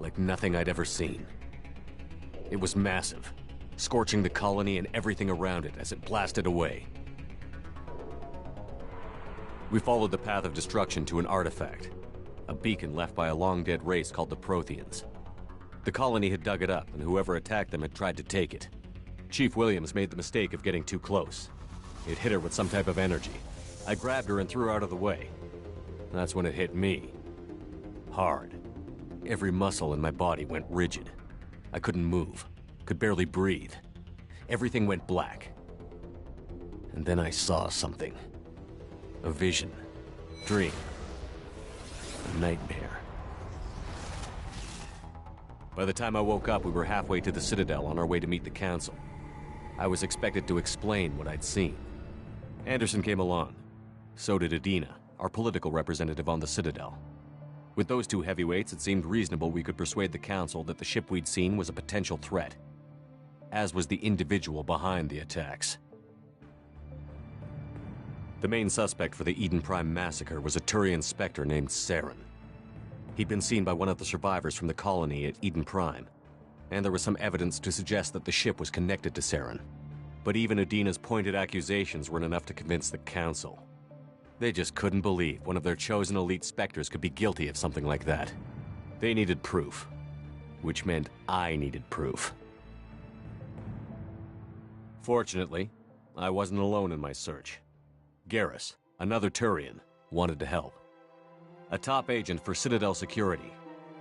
like nothing I'd ever seen. It was massive, scorching the colony and everything around it as it blasted away. We followed the path of destruction to an artifact, a beacon left by a long-dead race called the Protheans. The colony had dug it up, and whoever attacked them had tried to take it. Chief Williams made the mistake of getting too close. It hit her with some type of energy. I grabbed her and threw her out of the way. That's when it hit me. Hard. Every muscle in my body went rigid. I couldn't move, could barely breathe. Everything went black. And then I saw something. A vision. Dream. A nightmare. By the time I woke up, we were halfway to the Citadel on our way to meet the Council. I was expected to explain what I'd seen. Anderson came along. So did Adina, our political representative on the Citadel. With those two heavyweights, it seemed reasonable we could persuade the Council that the ship we'd seen was a potential threat, as was the individual behind the attacks. The main suspect for the Eden Prime massacre was a Turian Spectre named Saren. He'd been seen by one of the survivors from the colony at Eden Prime, and there was some evidence to suggest that the ship was connected to Saren. But even Adina's pointed accusations weren't enough to convince the Council. They just couldn't believe one of their chosen elite Spectres could be guilty of something like that. They needed proof, which meant I needed proof. Fortunately, I wasn't alone in my search. Garrus, another Turian, wanted to help. A top agent for Citadel Security.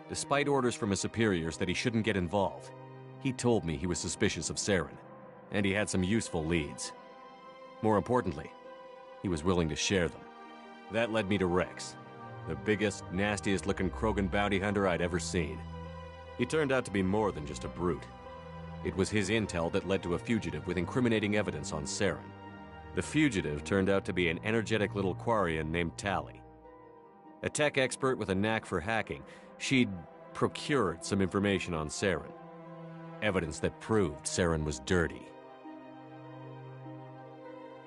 Despite orders from his superiors that he shouldn't get involved, he told me he was suspicious of Saren, and he had some useful leads. More importantly, he was willing to share them. That led me to Rex, the biggest, nastiest-looking Krogan bounty hunter I'd ever seen. He turned out to be more than just a brute. It was his intel that led to a fugitive with incriminating evidence on Saren. The fugitive turned out to be an energetic little Quarian named Tali. A tech expert with a knack for hacking, she'd procured some information on Saren. Evidence that proved Saren was dirty.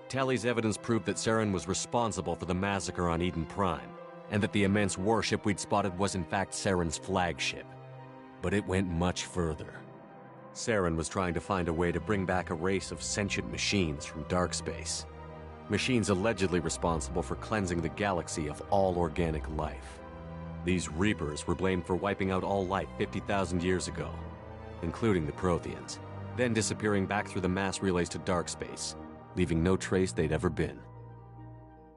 Tali's evidence proved that Saren was responsible for the massacre on Eden Prime, and that the immense warship we'd spotted was in fact Saren's flagship. But it went much further. Saren was trying to find a way to bring back a race of sentient machines from dark space. Machines allegedly responsible for cleansing the galaxy of all organic life. These Reapers were blamed for wiping out all life 50,000 years ago, including the Protheans, then disappearing back through the mass relays to dark space, leaving no trace they'd ever been.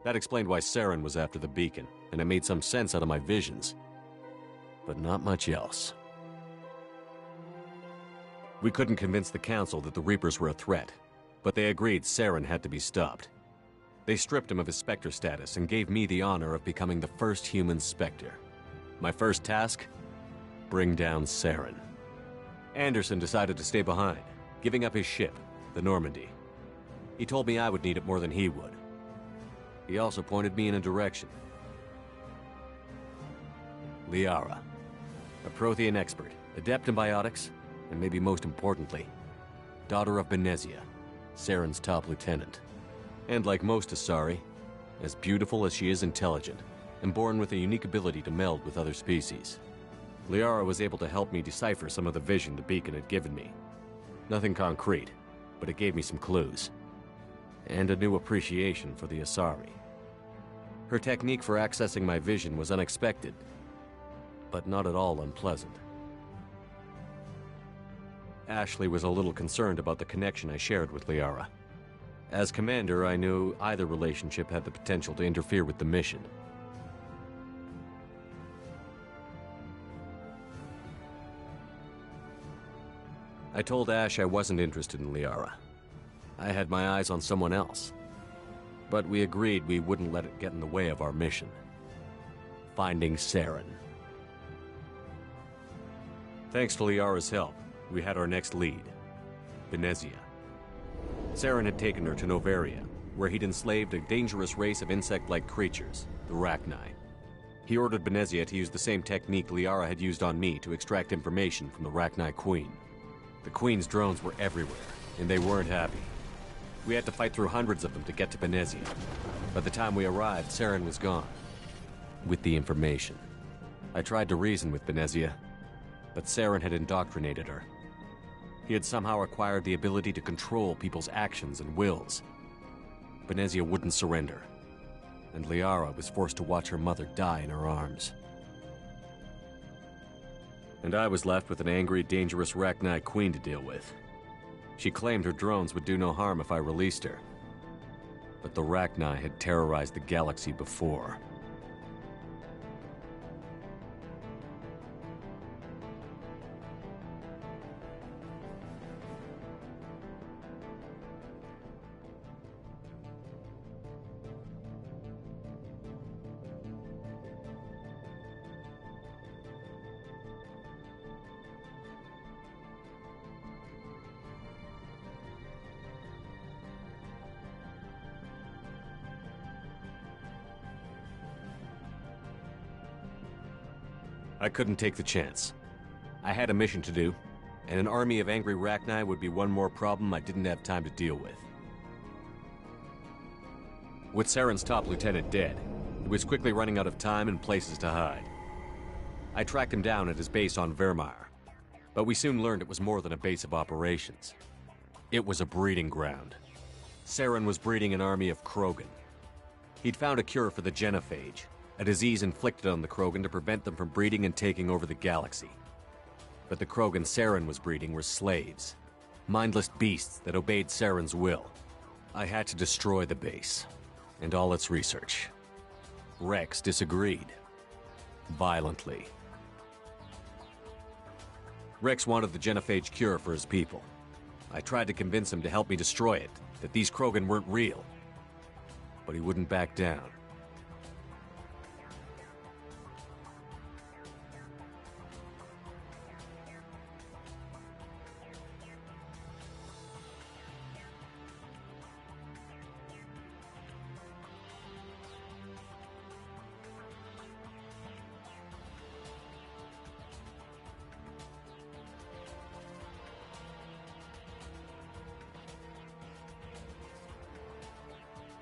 That explained why Saren was after the beacon, and it made some sense out of my visions. But not much else. We couldn't convince the Council that the Reapers were a threat, but they agreed Saren had to be stopped. They stripped him of his Spectre status and gave me the honor of becoming the first human Spectre. My first task? Bring down Saren. Anderson decided to stay behind, giving up his ship, the Normandy. He told me I would need it more than he would. He also pointed me in a direction. Liara, a Prothean expert, adept in biotics, and maybe most importantly, daughter of Benezia, Saren's top lieutenant. And like most Asari, as beautiful as she is intelligent, and born with a unique ability to meld with other species. Liara was able to help me decipher some of the vision the beacon had given me. Nothing concrete, but it gave me some clues. And a new appreciation for the Asari. Her technique for accessing my vision was unexpected, but not at all unpleasant. Ashley was a little concerned about the connection I shared with Liara. As commander, I knew either relationship had the potential to interfere with the mission. I told Ash I wasn't interested in Liara. I had my eyes on someone else. But we agreed we wouldn't let it get in the way of our mission. Finding Saren. Thanks to Liara's help, we had our next lead, Benezia. Saren had taken her to Noveria, where he'd enslaved a dangerous race of insect-like creatures, the Rachni. He ordered Benezia to use the same technique Liara had used on me to extract information from the Rachni Queen. The Queen's drones were everywhere, and they weren't happy. We had to fight through hundreds of them to get to Benezia. By the time we arrived, Saren was gone, with the information. I tried to reason with Benezia, but Saren had indoctrinated her. He had somehow acquired the ability to control people's actions and wills. Benezia wouldn't surrender, and Liara was forced to watch her mother die in her arms. And I was left with an angry, dangerous Rachni queen to deal with. She claimed her drones would do no harm if I released her. But the Rachni had terrorized the galaxy before. I couldn't take the chance. I had a mission to do, and an army of angry Rachni would be one more problem I didn't have time to deal with. With Saren's top lieutenant dead, he was quickly running out of time and places to hide. I tracked him down at his base on Vermeer, but we soon learned it was more than a base of operations. It was a breeding ground. Saren was breeding an army of Krogan. He'd found a cure for the genophage, a disease inflicted on the Krogan to prevent them from breeding and taking over the galaxy. But the Krogan Saren was breeding were slaves, mindless beasts that obeyed Saren's will. I had to destroy the base, and all its research. Rex disagreed. Violently. Rex wanted the genophage cure for his people. I tried to convince him to help me destroy it, that these Krogan weren't real. But he wouldn't back down.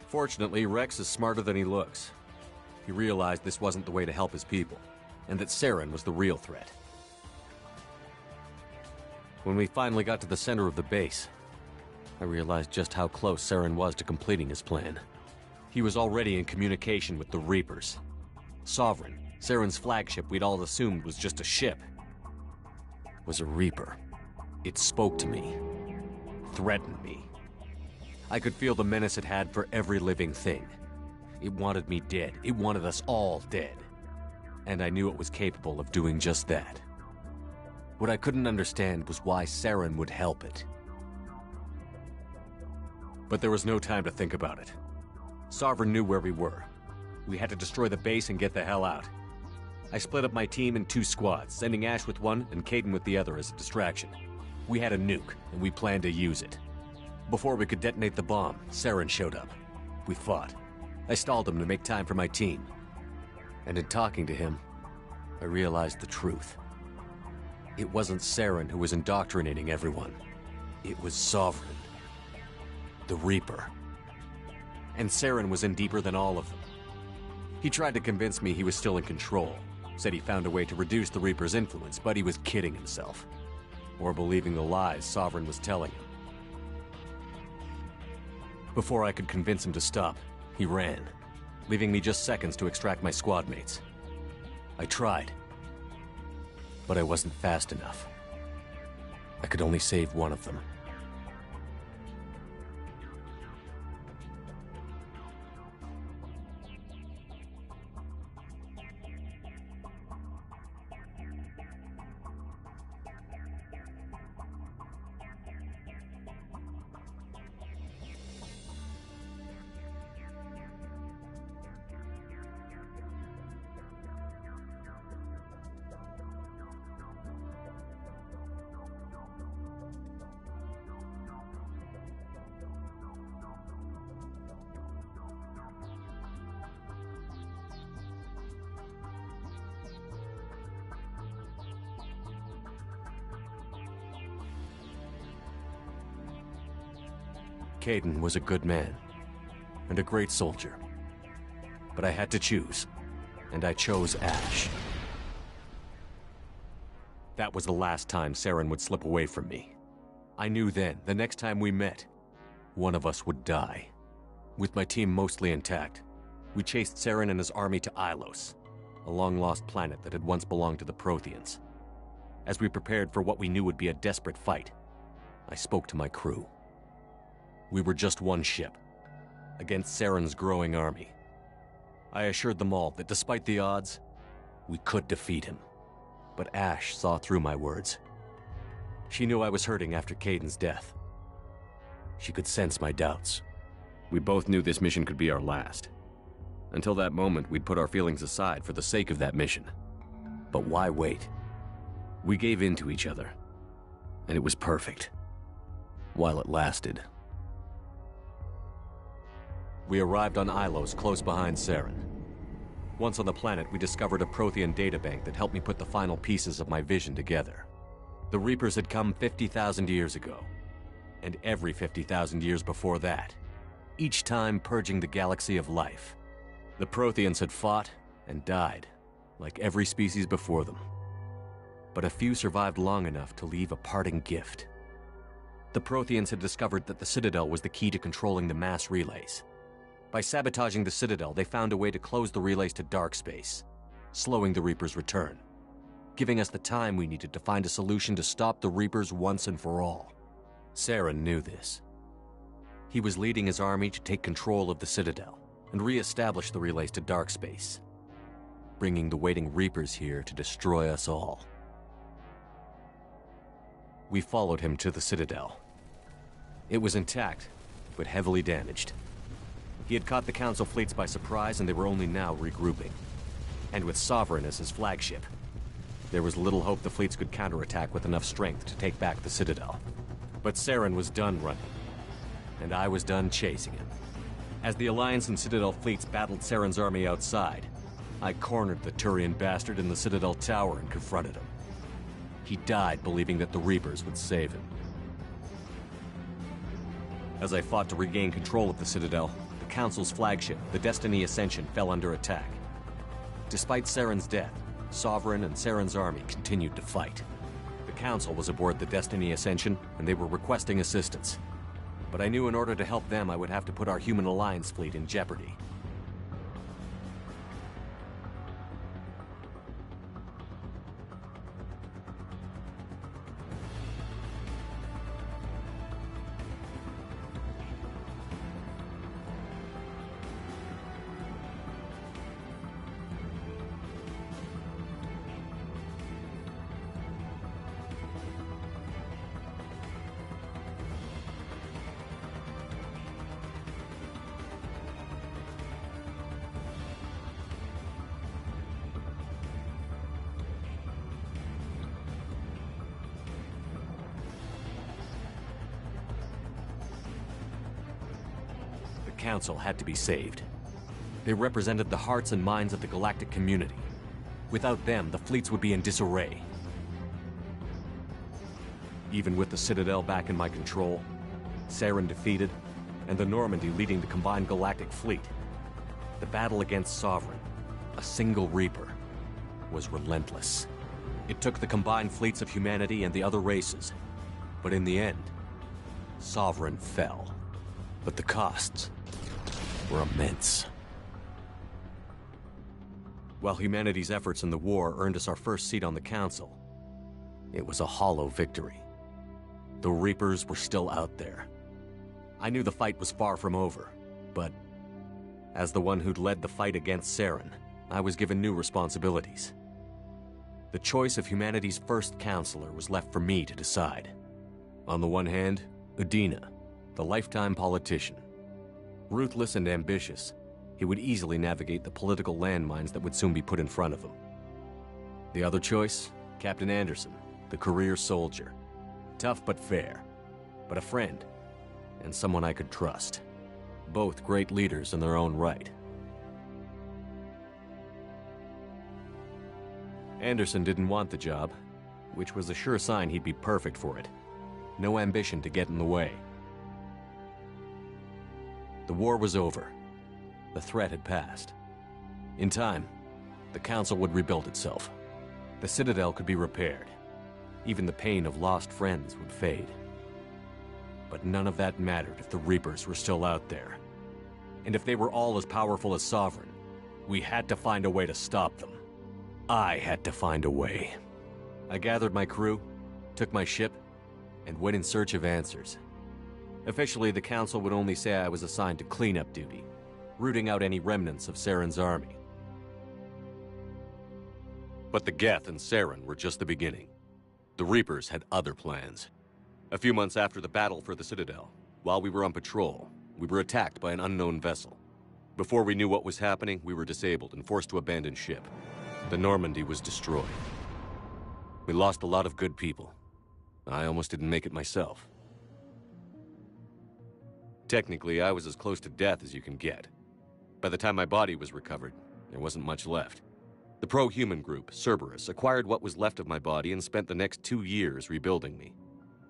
Fortunately, Rex is smarter than he looks. He realized this wasn't the way to help his people, and that Saren was the real threat. When we finally got to the center of the base, I realized just how close Saren was to completing his plan. He was already in communication with the Reapers. Sovereign, Saren's flagship we'd all assumed was just a ship, was a Reaper. It spoke to me, threatened me. I could feel the menace it had for every living thing. It wanted me dead. It wanted us all dead. And I knew it was capable of doing just that. What I couldn't understand was why Saren would help it. But there was no time to think about it. Sovereign knew where we were. We had to destroy the base and get the hell out. I split up my team in 2 squads, sending Ash with one and Kaidan with the other as a distraction. We had a nuke, and we planned to use it. Before we could detonate the bomb, Saren showed up. We fought. I stalled him to make time for my team. And in talking to him, I realized the truth. It wasn't Saren who was indoctrinating everyone. It was Sovereign. The Reaper. And Saren was in deeper than all of them. He tried to convince me he was still in control. Said he found a way to reduce the Reaper's influence, but he was kidding himself. Or believing the lies Sovereign was telling him. Before I could convince him to stop, he ran, leaving me just seconds to extract my squad mates. I tried, but I wasn't fast enough. I could only save one of them. Kaidan was a good man, and a great soldier. But I had to choose, and I chose Ash. That was the last time Saren would slip away from me. I knew then, the next time we met, one of us would die. With my team mostly intact, we chased Saren and his army to Ilos, a long-lost planet that had once belonged to the Protheans. As we prepared for what we knew would be a desperate fight, I spoke to my crew. We were just one ship, against Saren's growing army. I assured them all that despite the odds, we could defeat him. But Ash saw through my words. She knew I was hurting after Kaidan's death. She could sense my doubts. We both knew this mission could be our last. Until that moment, we'd put our feelings aside for the sake of that mission. But why wait? We gave in to each other, and it was perfect. While it lasted. We arrived on Ilos, close behind Saren. Once on the planet, we discovered a Prothean databank that helped me put the final pieces of my vision together. The Reapers had come 50,000 years ago, and every 50,000 years before that, each time purging the galaxy of life. The Protheans had fought and died, like every species before them. But a few survived long enough to leave a parting gift. The Protheans had discovered that the Citadel was the key to controlling the mass relays. By sabotaging the Citadel, they found a way to close the relays to dark space, slowing the Reapers' return, giving us the time we needed to find a solution to stop the Reapers once and for all. Saren knew this. He was leading his army to take control of the Citadel and re-establish the relays to dark space, bringing the waiting Reapers here to destroy us all. We followed him to the Citadel. It was intact, but heavily damaged. He had caught the Council fleets by surprise, and they were only now regrouping. And with Sovereign as his flagship, there was little hope the fleets could counterattack with enough strength to take back the Citadel. But Saren was done running, and I was done chasing him. As the Alliance and Citadel fleets battled Saren's army outside, I cornered the Turian bastard in the Citadel tower and confronted him. He died believing that the Reapers would save him. As I fought to regain control of the Citadel, the Council's flagship, the Destiny Ascension, fell under attack. Despite Saren's death, Sovereign and Saren's army continued to fight. The Council was aboard the Destiny Ascension, and they were requesting assistance. But I knew in order to help them, I would have to put our Human Alliance fleet in jeopardy. The Council had to be saved. They represented the hearts and minds of the galactic community. Without them, the fleets would be in disarray. Even with the Citadel back in my control, Saren defeated, and the Normandy leading the combined galactic fleet, the battle against Sovereign, a single Reaper, was relentless. It took the combined fleets of humanity and the other races, but in the end, Sovereign fell. But the costs were immense. While humanity's efforts in the war earned us our first seat on the Council, it was a hollow victory. The Reapers were still out there. I knew the fight was far from over, but as the one who'd led the fight against Saren, I was given new responsibilities. The choice of humanity's first counselor was left for me to decide. On the one hand, Udina, the lifetime politician. Ruthless and ambitious, he would easily navigate the political landmines that would soon be put in front of him. The other choice, Captain Anderson, the career soldier. Tough but fair, but a friend, and someone I could trust. Both great leaders in their own right. Anderson didn't want the job, which was a sure sign he'd be perfect for it. No ambition to get in the way. The war was over. The threat had passed. In time, the Council would rebuild itself. The Citadel could be repaired, Even the pain of lost friends would fade. But none of that mattered if the Reapers were still out there. And if they were all as powerful as Sovereign, we had to find a way to stop them. I had to find a way. I gathered my crew, took my ship, and went in search of answers. Officially, the Council would only say I was assigned to cleanup duty, rooting out any remnants of Saren's army. But the Geth and Saren were just the beginning. The Reapers had other plans. A few months after the battle for the Citadel, while we were on patrol, we were attacked by an unknown vessel. Before we knew what was happening, we were disabled and forced to abandon ship. The Normandy was destroyed. We lost a lot of good people. I almost didn't make it myself. Technically, I was as close to death as you can get. By the time my body was recovered, there wasn't much left. The pro-human group, Cerberus, acquired what was left of my body and spent the next 2 years rebuilding me.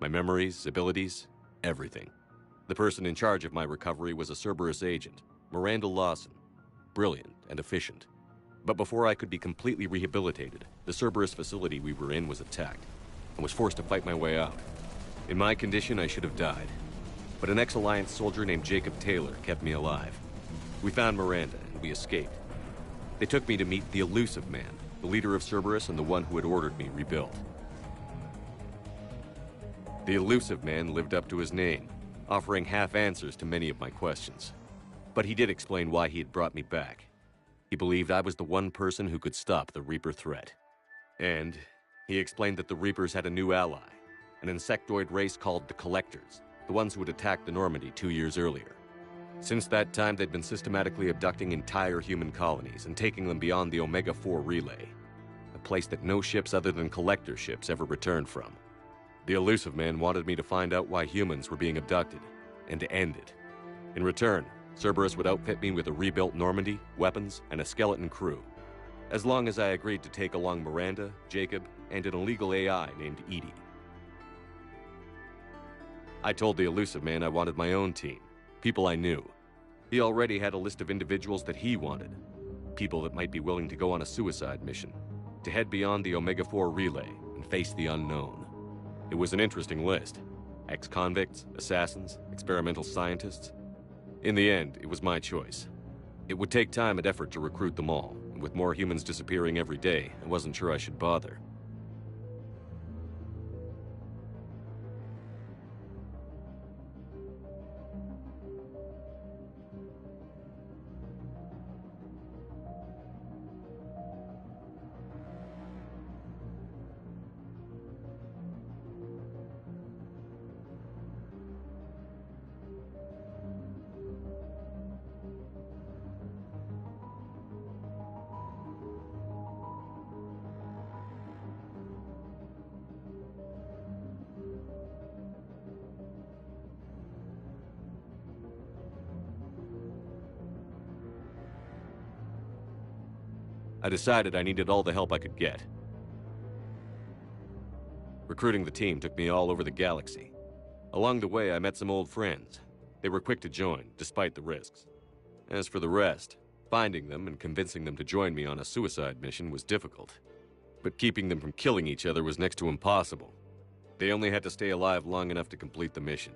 My memories, abilities, everything. The person in charge of my recovery was a Cerberus agent, Miranda Lawson. Brilliant and efficient. But before I could be completely rehabilitated, the Cerberus facility we were in was attacked, and was forced to fight my way out. In my condition, I should have died. But an ex-Alliance soldier named Jacob Taylor kept me alive. We found Miranda, and we escaped. They took me to meet the Elusive Man, the leader of Cerberus and the one who had ordered me rebuilt. The Elusive Man lived up to his name, offering half answers to many of my questions. But he did explain why he had brought me back. He believed I was the one person who could stop the Reaper threat. And he explained that the Reapers had a new ally, an insectoid race called the Collectors, the ones who had attacked the Normandy 2 years earlier. Since that time, they'd been systematically abducting entire human colonies and taking them beyond the Omega-4 relay, a place that no ships other than Collector ships ever returned from. The Elusive Man wanted me to find out why humans were being abducted, and to end it. In return, Cerberus would outfit me with a rebuilt Normandy, weapons, and a skeleton crew, as long as I agreed to take along Miranda, Jacob, and an illegal AI named Edie. I told the Elusive Man I wanted my own team, people I knew. He already had a list of individuals that he wanted, people that might be willing to go on a suicide mission, to head beyond the Omega-4 relay and face the unknown. It was an interesting list. Ex-convicts, assassins, experimental scientists. In the end, it was my choice. It would take time and effort to recruit them all, and with more humans disappearing every day, I wasn't sure I should bother. I decided I needed all the help I could get. Recruiting the team took me all over the galaxy. Along the way, I met some old friends. They were quick to join, despite the risks. As for the rest, finding them and convincing them to join me on a suicide mission was difficult. But keeping them from killing each other was next to impossible. They only had to stay alive long enough to complete the mission.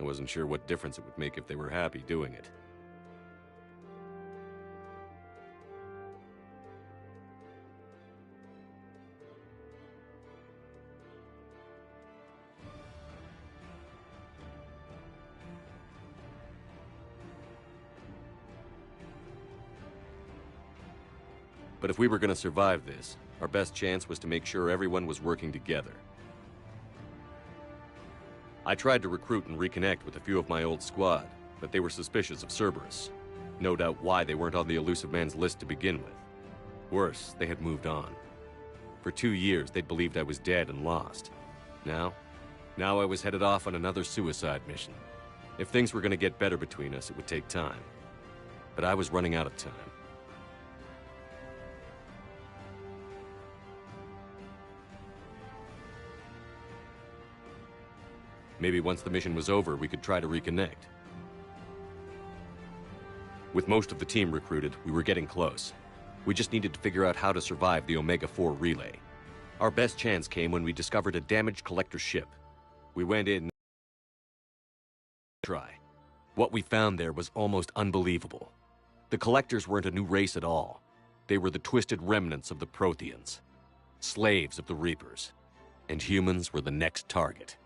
I wasn't sure what difference it would make if they were happy doing it. But if we were going to survive this, our best chance was to make sure everyone was working together. I tried to recruit and reconnect with a few of my old squad, but they were suspicious of Cerberus. No doubt why they weren't on the Elusive Man's list to begin with. Worse, they had moved on. For 2 years, they'd believed I was dead and lost. Now I was headed off on another suicide mission. If things were going to get better between us, it would take time. But I was running out of time. Maybe once the mission was over, we could try to reconnect. With most of the team recruited, we were getting close. We just needed to figure out how to survive the Omega-4 relay. Our best chance came when we discovered a damaged collector ship. We went in to try. What we found there was almost unbelievable. The collectors weren't a new race at all. They were the twisted remnants of the Protheans, slaves of the Reapers, and humans were the next target.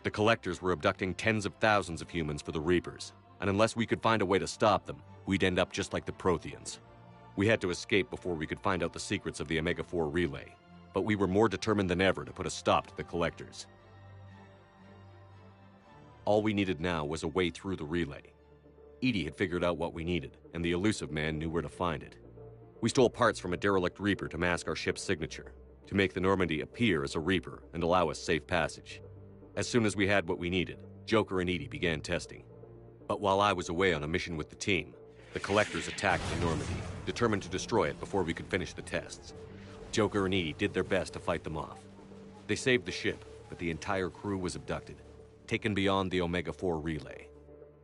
The collectors were abducting tens of thousands of humans for the Reapers, and unless we could find a way to stop them, we'd end up just like the Protheans. We had to escape before we could find out the secrets of the Omega-4 relay, but we were more determined than ever to put a stop to the collectors. All we needed now was a way through the relay. EDI had figured out what we needed, and the Illusive Man knew where to find it. We stole parts from a derelict Reaper to mask our ship's signature, to make the Normandy appear as a Reaper and allow us safe passage. As soon as we had what we needed, Joker and EDI began testing. But while I was away on a mission with the team, the collectors attacked the Normandy, determined to destroy it before we could finish the tests. Joker and EDI did their best to fight them off. They saved the ship, but the entire crew was abducted, taken beyond the Omega-4 relay.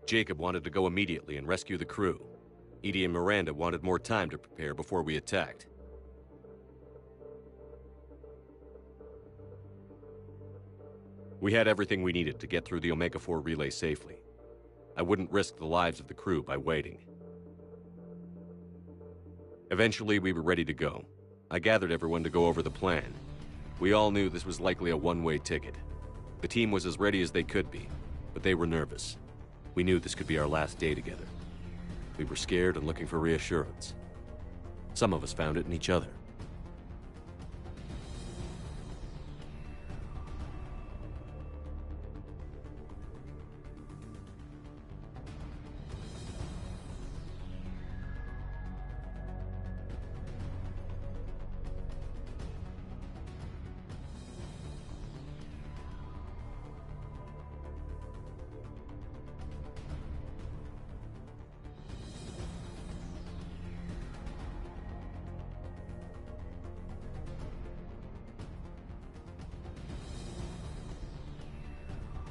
Jacob wanted to go immediately and rescue the crew. EDI and Miranda wanted more time to prepare before we attacked. We had everything we needed to get through the Omega-4 relay safely. I wouldn't risk the lives of the crew by waiting. Eventually, we were ready to go. I gathered everyone to go over the plan. We all knew this was likely a one-way ticket. The team was as ready as they could be, but they were nervous. We knew this could be our last day together. We were scared and looking for reassurance. Some of us found it in each other.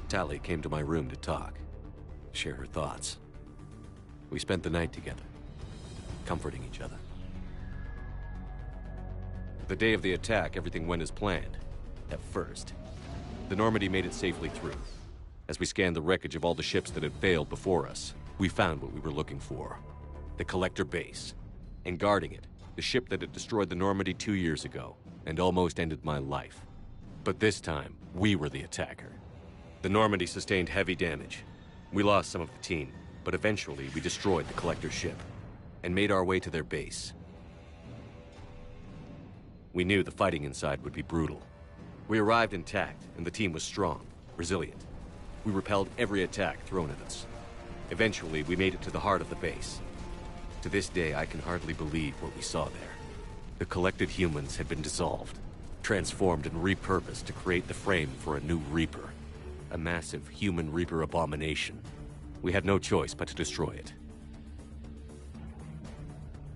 Tali came to my room to talk, share her thoughts. We spent the night together, comforting each other. The day of the attack, everything went as planned, at first. The Normandy made it safely through. As we scanned the wreckage of all the ships that had failed before us, we found what we were looking for. The Collector base. And guarding it, the ship that had destroyed the Normandy 2 years ago, and almost ended my life. But this time, we were the attacker. The Normandy sustained heavy damage. We lost some of the team, but eventually we destroyed the Collector ship and made our way to their base. We knew the fighting inside would be brutal. We arrived intact, and the team was strong, resilient. We repelled every attack thrown at us. Eventually, we made it to the heart of the base. To this day, I can hardly believe what we saw there. The collected humans had been dissolved, transformed and repurposed to create the frame for a new Reaper. A massive human Reaper abomination. We had no choice but to destroy it.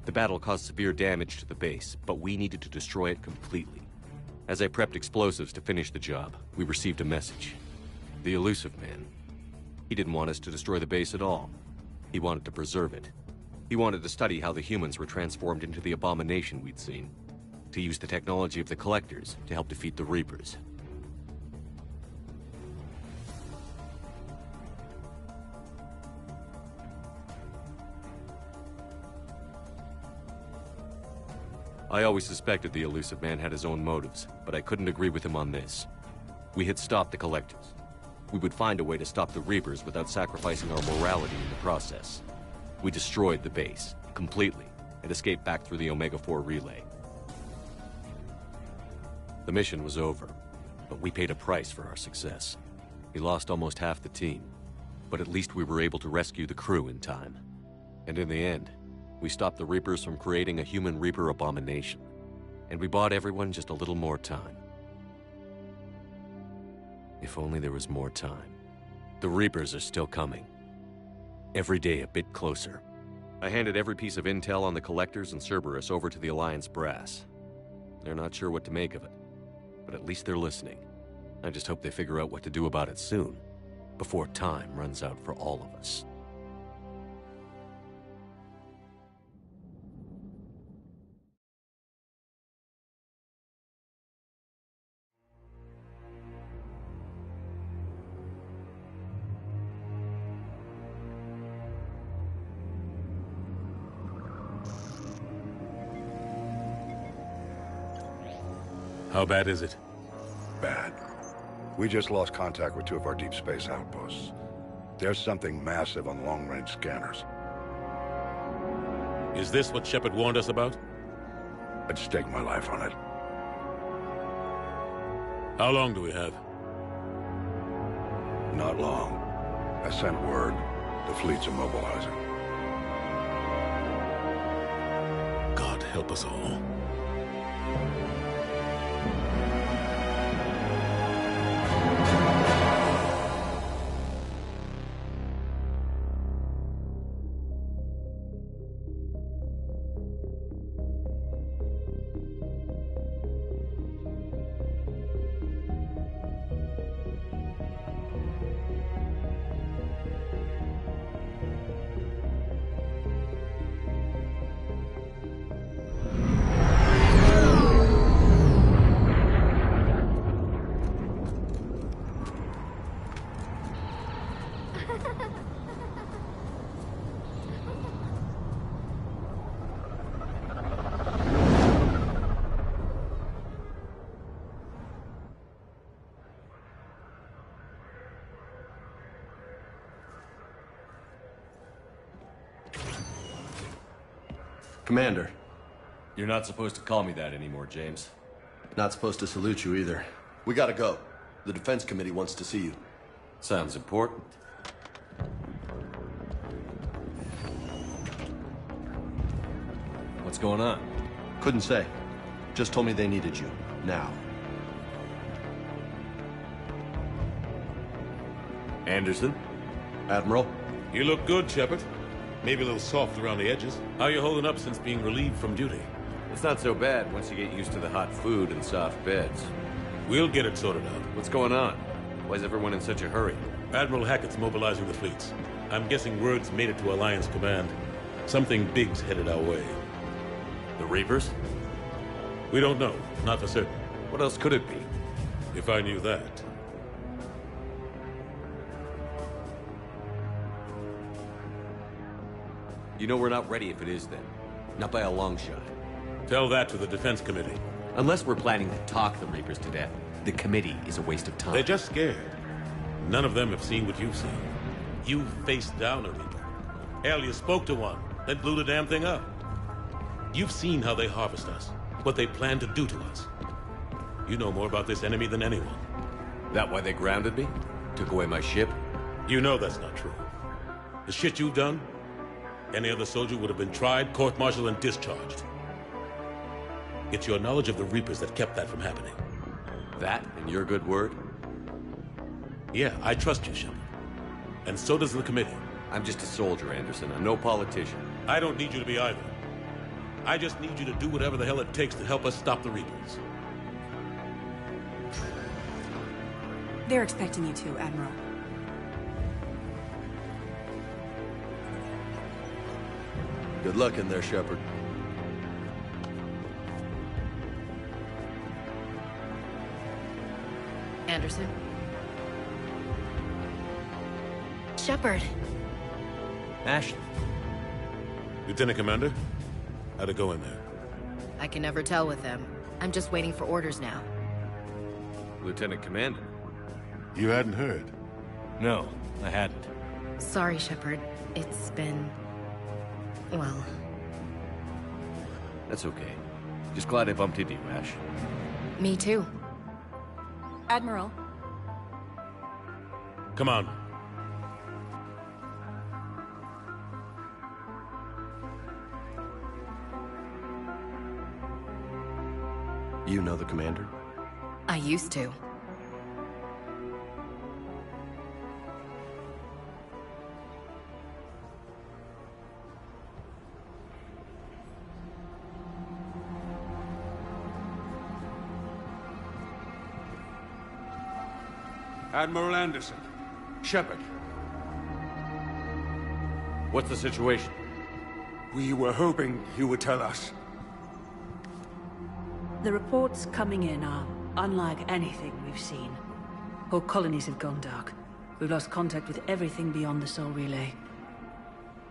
The battle caused severe damage to the base, but we needed to destroy it completely. As I prepped explosives to finish the job, we received a message. The Illusive Man. He didn't want us to destroy the base at all. He wanted to preserve it. He wanted to study how the humans were transformed into the abomination we'd seen. To use the technology of the Collectors to help defeat the Reapers. I always suspected the Illusive Man had his own motives, but I couldn't agree with him on this. We had stopped the Collectors. We would find a way to stop the Reapers without sacrificing our morality in the process. We destroyed the base, completely, and escaped back through the Omega-4 relay. The mission was over, but we paid a price for our success. We lost almost half the team, but at least we were able to rescue the crew in time. And in the end, we stopped the Reapers from creating a human Reaper abomination. And we bought everyone just a little more time. If only there was more time. The Reapers are still coming. Every day a bit closer. I handed every piece of intel on the Collectors and Cerberus over to the Alliance brass. They're not sure what to make of it, but at least they're listening. I just hope they figure out what to do about it soon, before time runs out for all of us. How bad is it? Bad. We just lost contact with two of our deep space outposts. There's something massive on long-range scanners. Is this what Shepard warned us about? I'd stake my life on it. How long do we have? Not long. I sent word. The fleet's immobilizing. God help us all. Commander. You're not supposed to call me that anymore, James. Not supposed to salute you either. We gotta go. The Defense Committee wants to see you. Sounds important. What's going on? Couldn't say. Just told me they needed you. Now. Anderson? Admiral? You look good, Shepard. Maybe a little soft around the edges. How you holding up since being relieved from duty? It's not so bad once you get used to the hot food and soft beds. We'll get it sorted out. What's going on? Why is everyone in such a hurry? Admiral Hackett's mobilizing the fleets. I'm guessing word's made it to Alliance Command. Something big's headed our way. The Reapers? We don't know. Not for certain. What else could it be? If I knew that. You know we're not ready if it is then. Not by a long shot. Tell that to the Defense Committee. Unless we're planning to talk the Reapers to death, the committee is a waste of time. They're just scared. None of them have seen what you've seen. You faced down a Reaper. Hell, you spoke to one, then blew the damn thing up. You've seen how they harvest us, what they plan to do to us. You know more about this enemy than anyone. That why they grounded me? Took away my ship? You know that's not true. The shit you've done, any other soldier would have been tried, court-martialed, and discharged. It's your knowledge of the Reapers that kept that from happening. That and your good word? Yeah, I trust you, Shepard. And so does the committee. I'm just a soldier, Anderson. I'm no politician. I don't need you to be either. I just need you to do whatever the hell it takes to help us stop the Reapers. They're expecting you to, Admiral. Good luck in there, Shepard. Anderson? Shepard. Ashley. Lieutenant Commander, how'd it go in there? I can never tell with them. I'm just waiting for orders now. Lieutenant Commander. You hadn't heard? No, I hadn't. Sorry, Shepard. It's been... well... That's okay. Just glad I bumped into you, Ash. Me too. Admiral. Come on. You know the commander? I used to. Admiral Anderson. Shepard. What's the situation? We were hoping you would tell us. The reports coming in are unlike anything we've seen. Whole colonies have gone dark. We've lost contact with everything beyond the Sol Relay.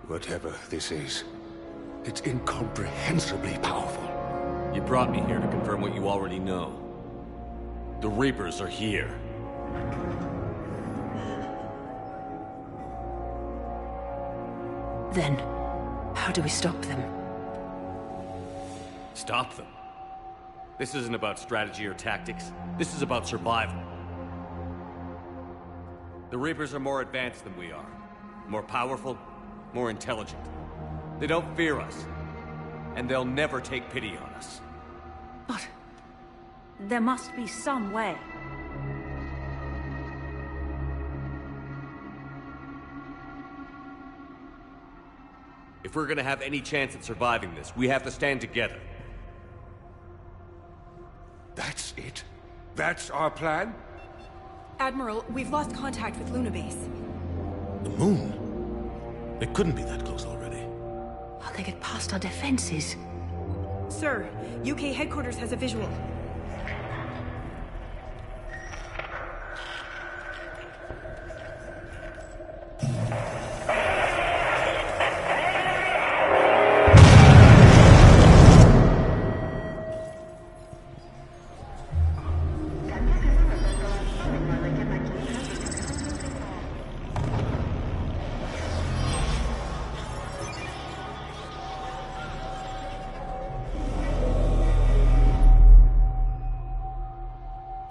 Whatever this is, it's incomprehensibly powerful. You brought me here to confirm what you already know. The Reapers are here. Then, how do we stop them? Stop them? This isn't about strategy or tactics. This is about survival. The Reapers are more advanced than we are. More powerful, more intelligent. They don't fear us. And they'll never take pity on us. But... there must be some way. If we're gonna have any chance at surviving this, we have to stand together. That's it? That's our plan? Admiral, we've lost contact with Luna Base. The moon? It couldn't be that close already. How'd they get past our defenses? Sir, UK headquarters has a visual.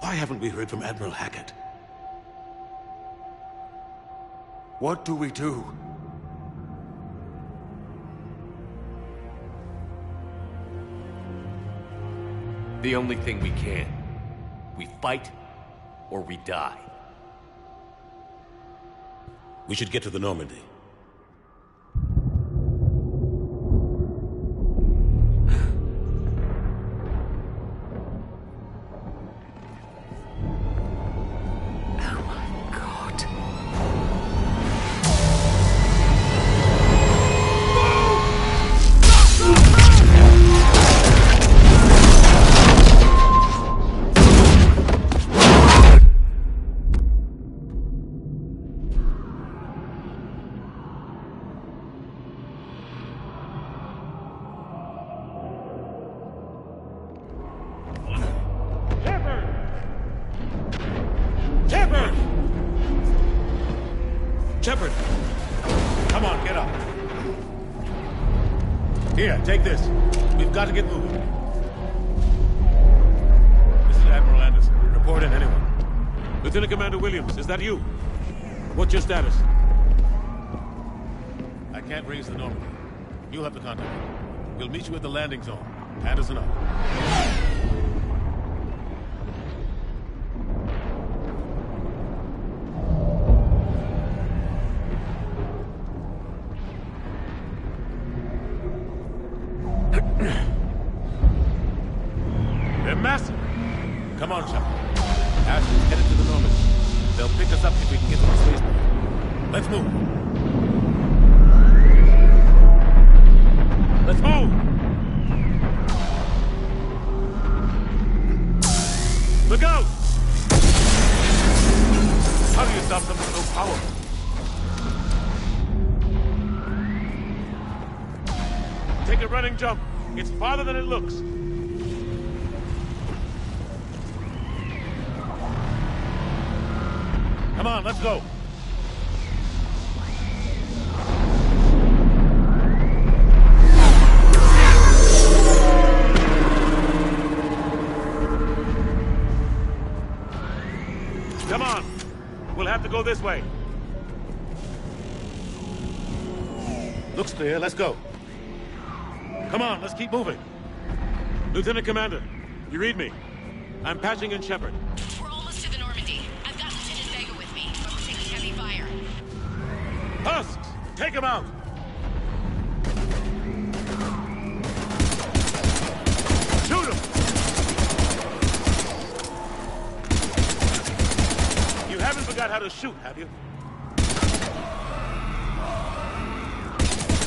Why haven't we heard from Admiral Hackett? What do we do? The only thing we can. We fight, or we die. We should get to the Normandy. Shepard! Come on, get up. Here, take this. We've got to get moving. This is Admiral Anderson. Report in, anyone. Lieutenant Commander Williams, is that you? What's your status? I can't raise the Normandy. You'll have to contact me. We'll meet you at the landing zone. Anderson up. They're massive. Come on, Shepard. Ashton's headed to the Normandy. They'll pick us up if we can get to the spaceport. Let's move. Let's move! Look out! How do you stop something so powerful? Take a running jump. It's farther than it looks. Come on, let's go. Come on. We'll have to go this way. Looks clear, let's go. Come on, let's keep moving. Lieutenant Commander, you read me? I'm patching in Shepard. We're almost to the Normandy. I've got Lieutenant Vega with me, but we're taking heavy fire. Husks, take him out! Shoot him! You haven't forgot how to shoot, have you?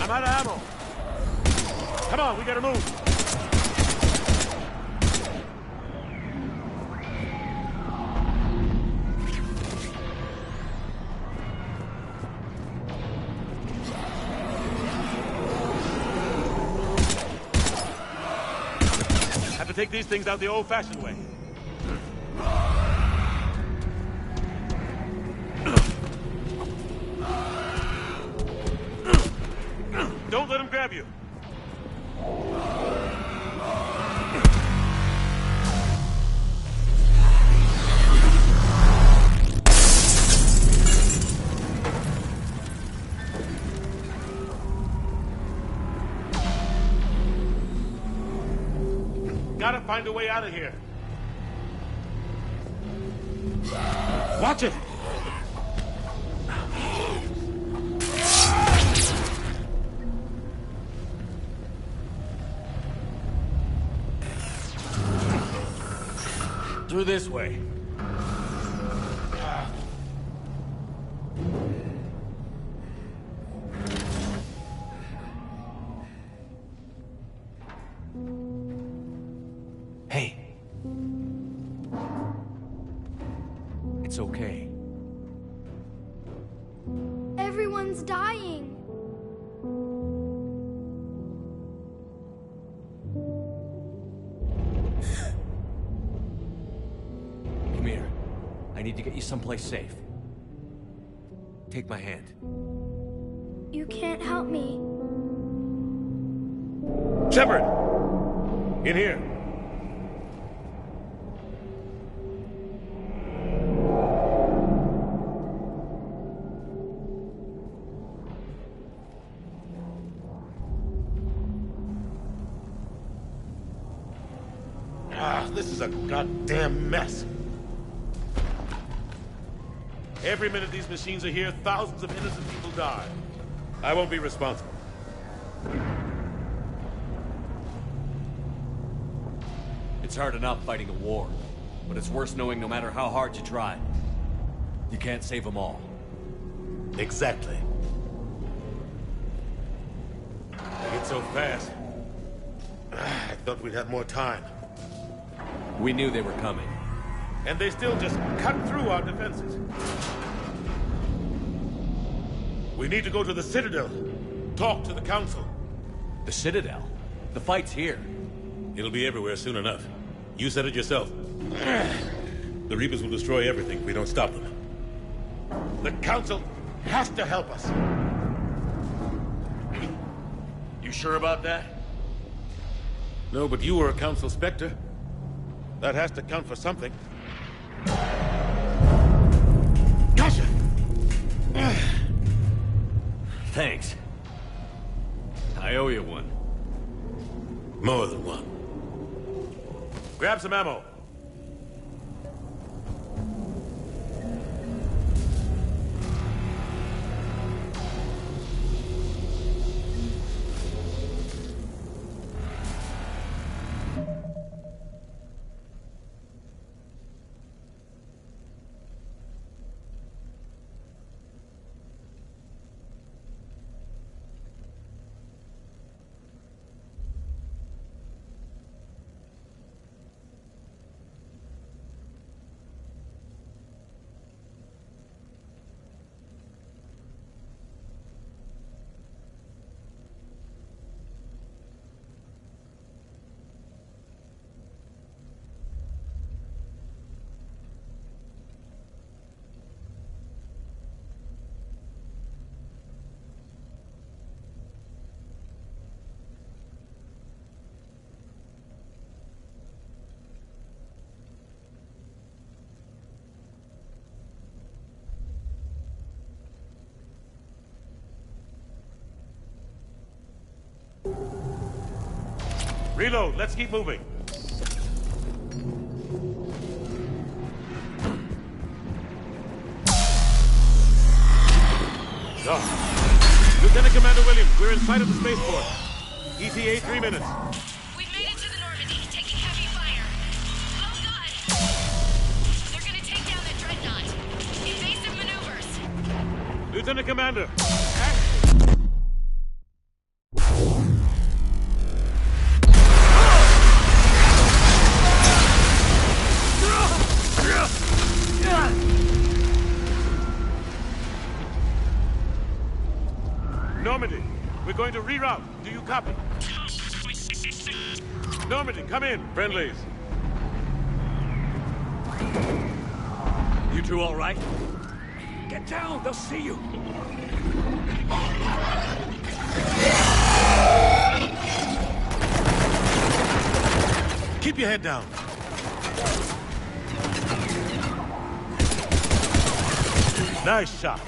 I'm out of ammo. Come on, we gotta move. Have to take these things out the old-fashioned way. find a way out of here. Watch it! Through this way. Hey. It's okay. Everyone's dying. Come here. I need to get you someplace safe. Take my hand. You can't help me. Shepard! In here. This is a goddamn mess. Every minute these machines are here, thousands of innocent people die. I won't be responsible. It's hard enough fighting a war, but it's worse knowing no matter how hard you try, you can't save them all. Exactly. It's so fast. I thought we'd have more time. We knew they were coming. And they still just cut through our defenses. We need to go to the Citadel. Talk to the Council. The Citadel? The fight's here. It'll be everywhere soon enough. You said it yourself. The Reapers will destroy everything if we don't stop them. The Council has to help us. You sure about that? No, but you were a Council Spectre. That has to count for something. Gotcha! Thanks. I owe you one. More than one. Grab some ammo. Reload, let's keep moving. Lieutenant Commander Williams, we're in sight of the spaceport. ETA 3 minutes. We've made it to the Normandy, taking heavy fire. Oh god! They're gonna take down the Dreadnought. Evasive maneuvers. Lieutenant Commander. Normandy, we're going to reroute. Do you copy? Normandy, come in. Friendlies. You two all right? Get down, they'll see you. Keep your head down. Nice shot.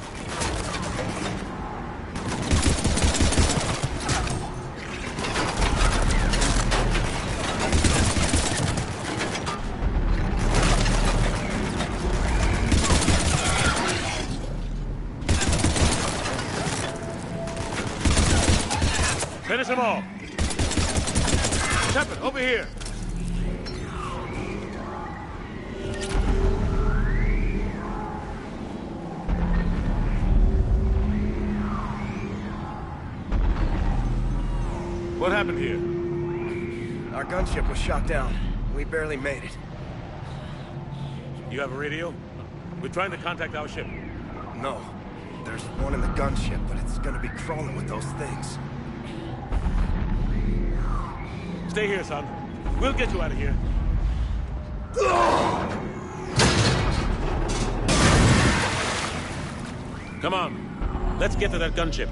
Finish them all. Shepard, over here. What happened here? Our gunship was shot down. We barely made it. You have a radio? We're trying to contact our ship. No. There's one in the gunship, but it's gonna be crawling with those things. Stay here, son. We'll get you out of here. Come on. Let's get to that gunship.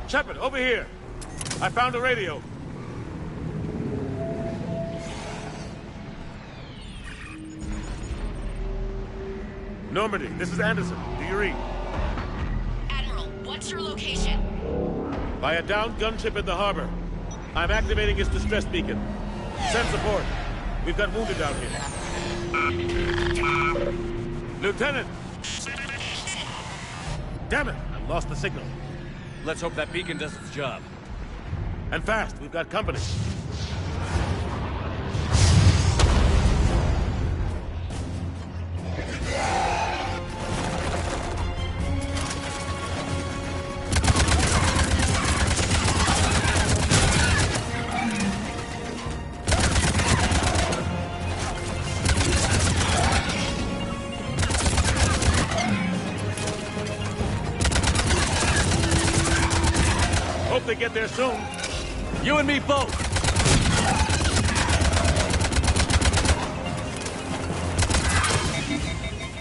Shepard, over here. I found a radio. Normandy, this is Anderson. Do you read? Admiral, what's your location? By a downed gunship in the harbor. I'm activating its distress beacon. Send support. We've got wounded down here. Lieutenant! Damn it! I lost the signal. Let's hope that beacon does its job. And fast. We've got company. Hope they get there soon. You and me both!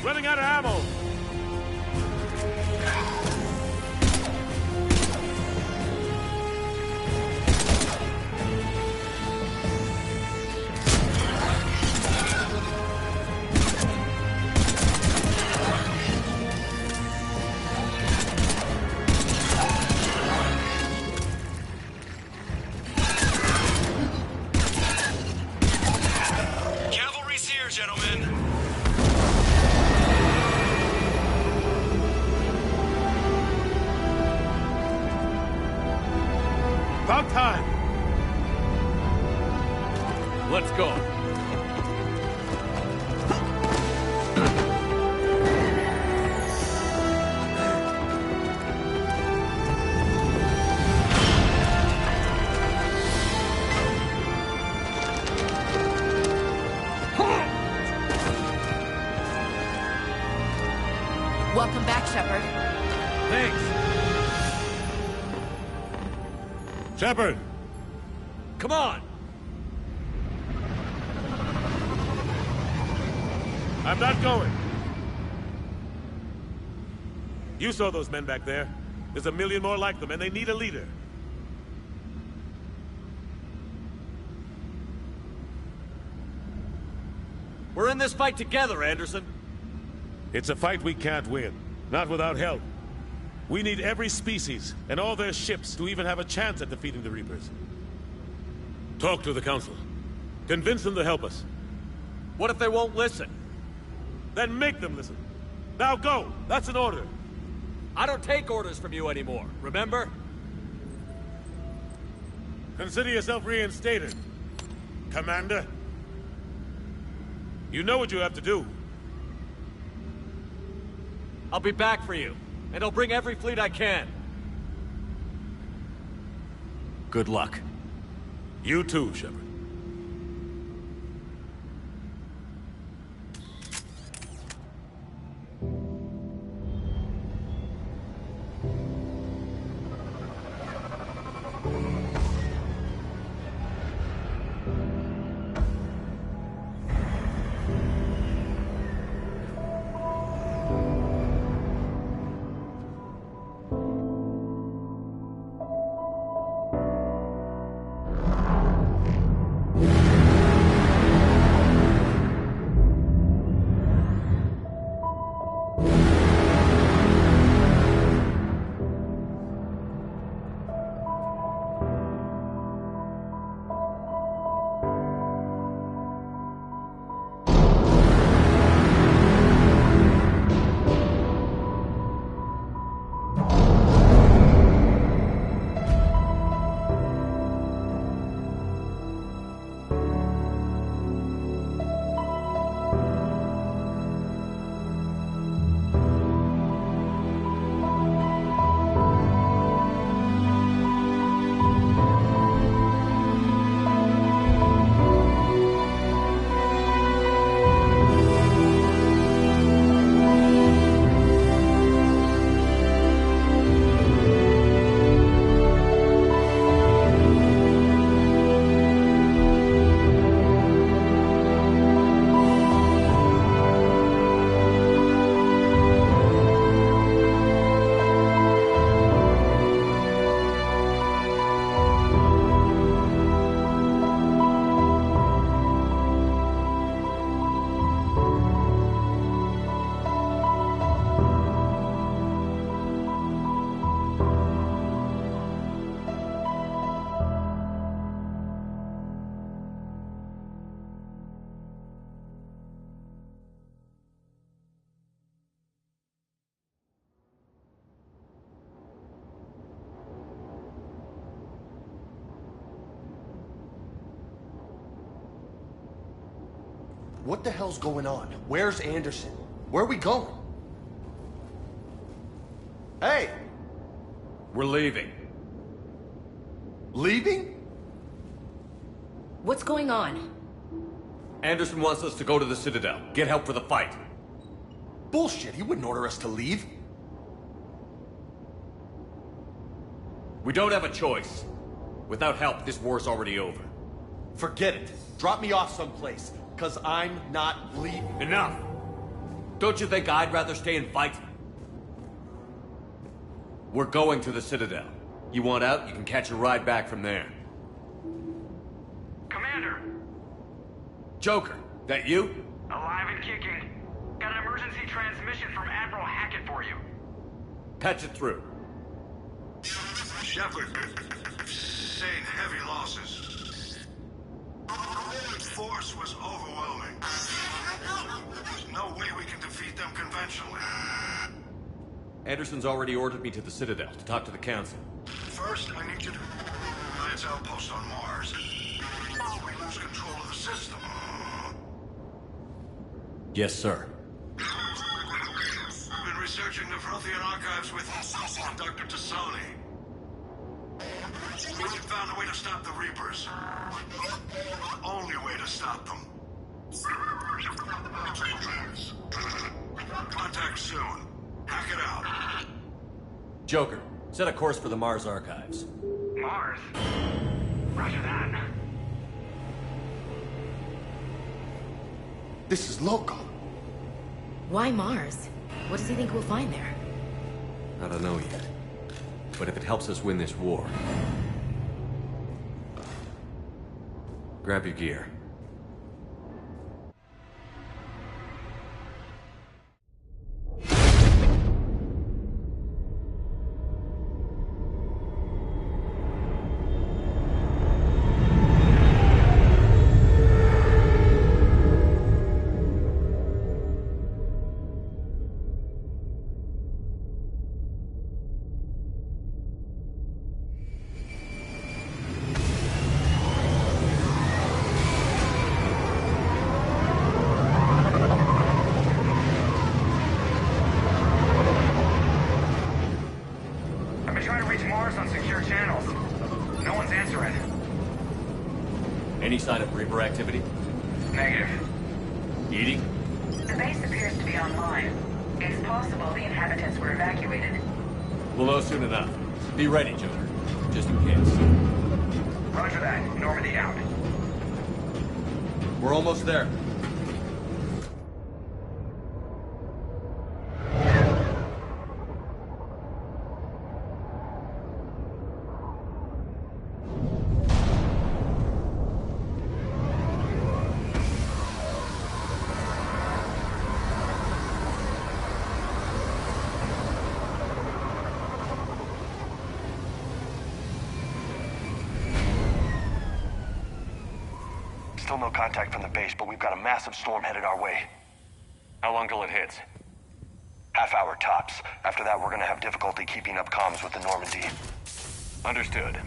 Running out of ammo. Cavalry's here, gentlemen. About time. Let's go. Thanks. Shepard! Come on! I'm not going. You saw those men back there. There's a million more like them, and they need a leader. We're in this fight together, Anderson. It's a fight we can't win. Not without help. We need every species, and all their ships, to even have a chance at defeating the Reapers. Talk to the Council. Convince them to help us. What if they won't listen? Then make them listen. Now go! That's an order. I don't take orders from you anymore, remember? Consider yourself reinstated, Commander. You know what you have to do. I'll be back for you, and I'll bring every fleet I can. Good luck. You too, Shepard. What the hell's going on? Where's Anderson? Where are we going? Hey! We're leaving. Leaving? What's going on? Anderson wants us to go to the Citadel. Get help for the fight. Bullshit, he wouldn't order us to leave. We don't have a choice. Without help, this war's already over. Forget it. Drop me off someplace, because I'm not leaving. Enough! Don't you think I'd rather stay and fight? We're going to the Citadel. You want out, you can catch a ride back from there. Commander! Joker, that you? Alive and kicking. Got an emergency transmission from Admiral Hackett for you. Patch it through. Shepard, sustained heavy losses. The force was overwhelming. There's no way we can defeat them conventionally. Anderson's already ordered me to the Citadel to talk to the Council. First, I need you to Alliance outpost on Mars. We lose control of the system. Yes, sir. Been researching the Prothean archives with Dr. Tassoni. We found a way to stop the Reapers. The only way to stop them. Contact soon. Hack it out. Joker, set a course for the Mars Archives. Mars? Roger that. This is local. Why Mars? What does he think we'll find there? I don't know yet. But if it helps us win this war... Grab your gear. Any sign of Reaper activity? Negative. EDI? The base appears to be online. It's possible the inhabitants were evacuated. We'll know soon enough. Be ready, Joker. Just in case. Roger that. Normandy out. We're almost there. Still no contact from the base, but we've got a massive storm headed our way. How long till it hits? Half hour tops. After that, we're gonna have difficulty keeping up comms with the Normandy. Understood.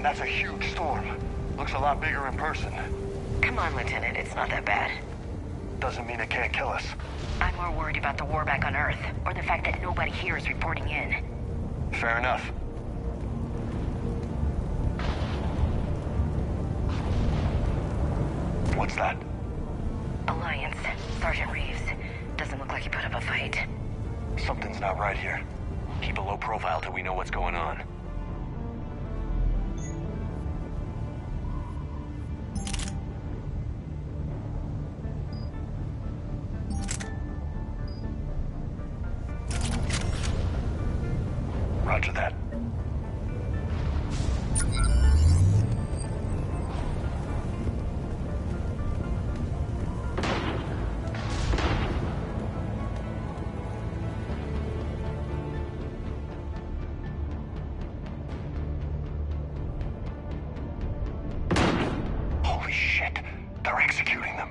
Man, that's a huge storm. Looks a lot bigger in person. Come on, Lieutenant, it's not that bad. Doesn't mean it can't kill us. I'm more worried about the war back on Earth, or the fact that nobody here is reporting in. Fair enough. What's that? Alliance. Sergeant Reeves. Doesn't look like he put up a fight. Something's not right here. Keep a low profile till we know what's going on. Roger that. Holy shit! They're executing them.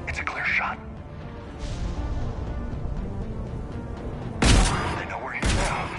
It's a clear shot. They know we're here now.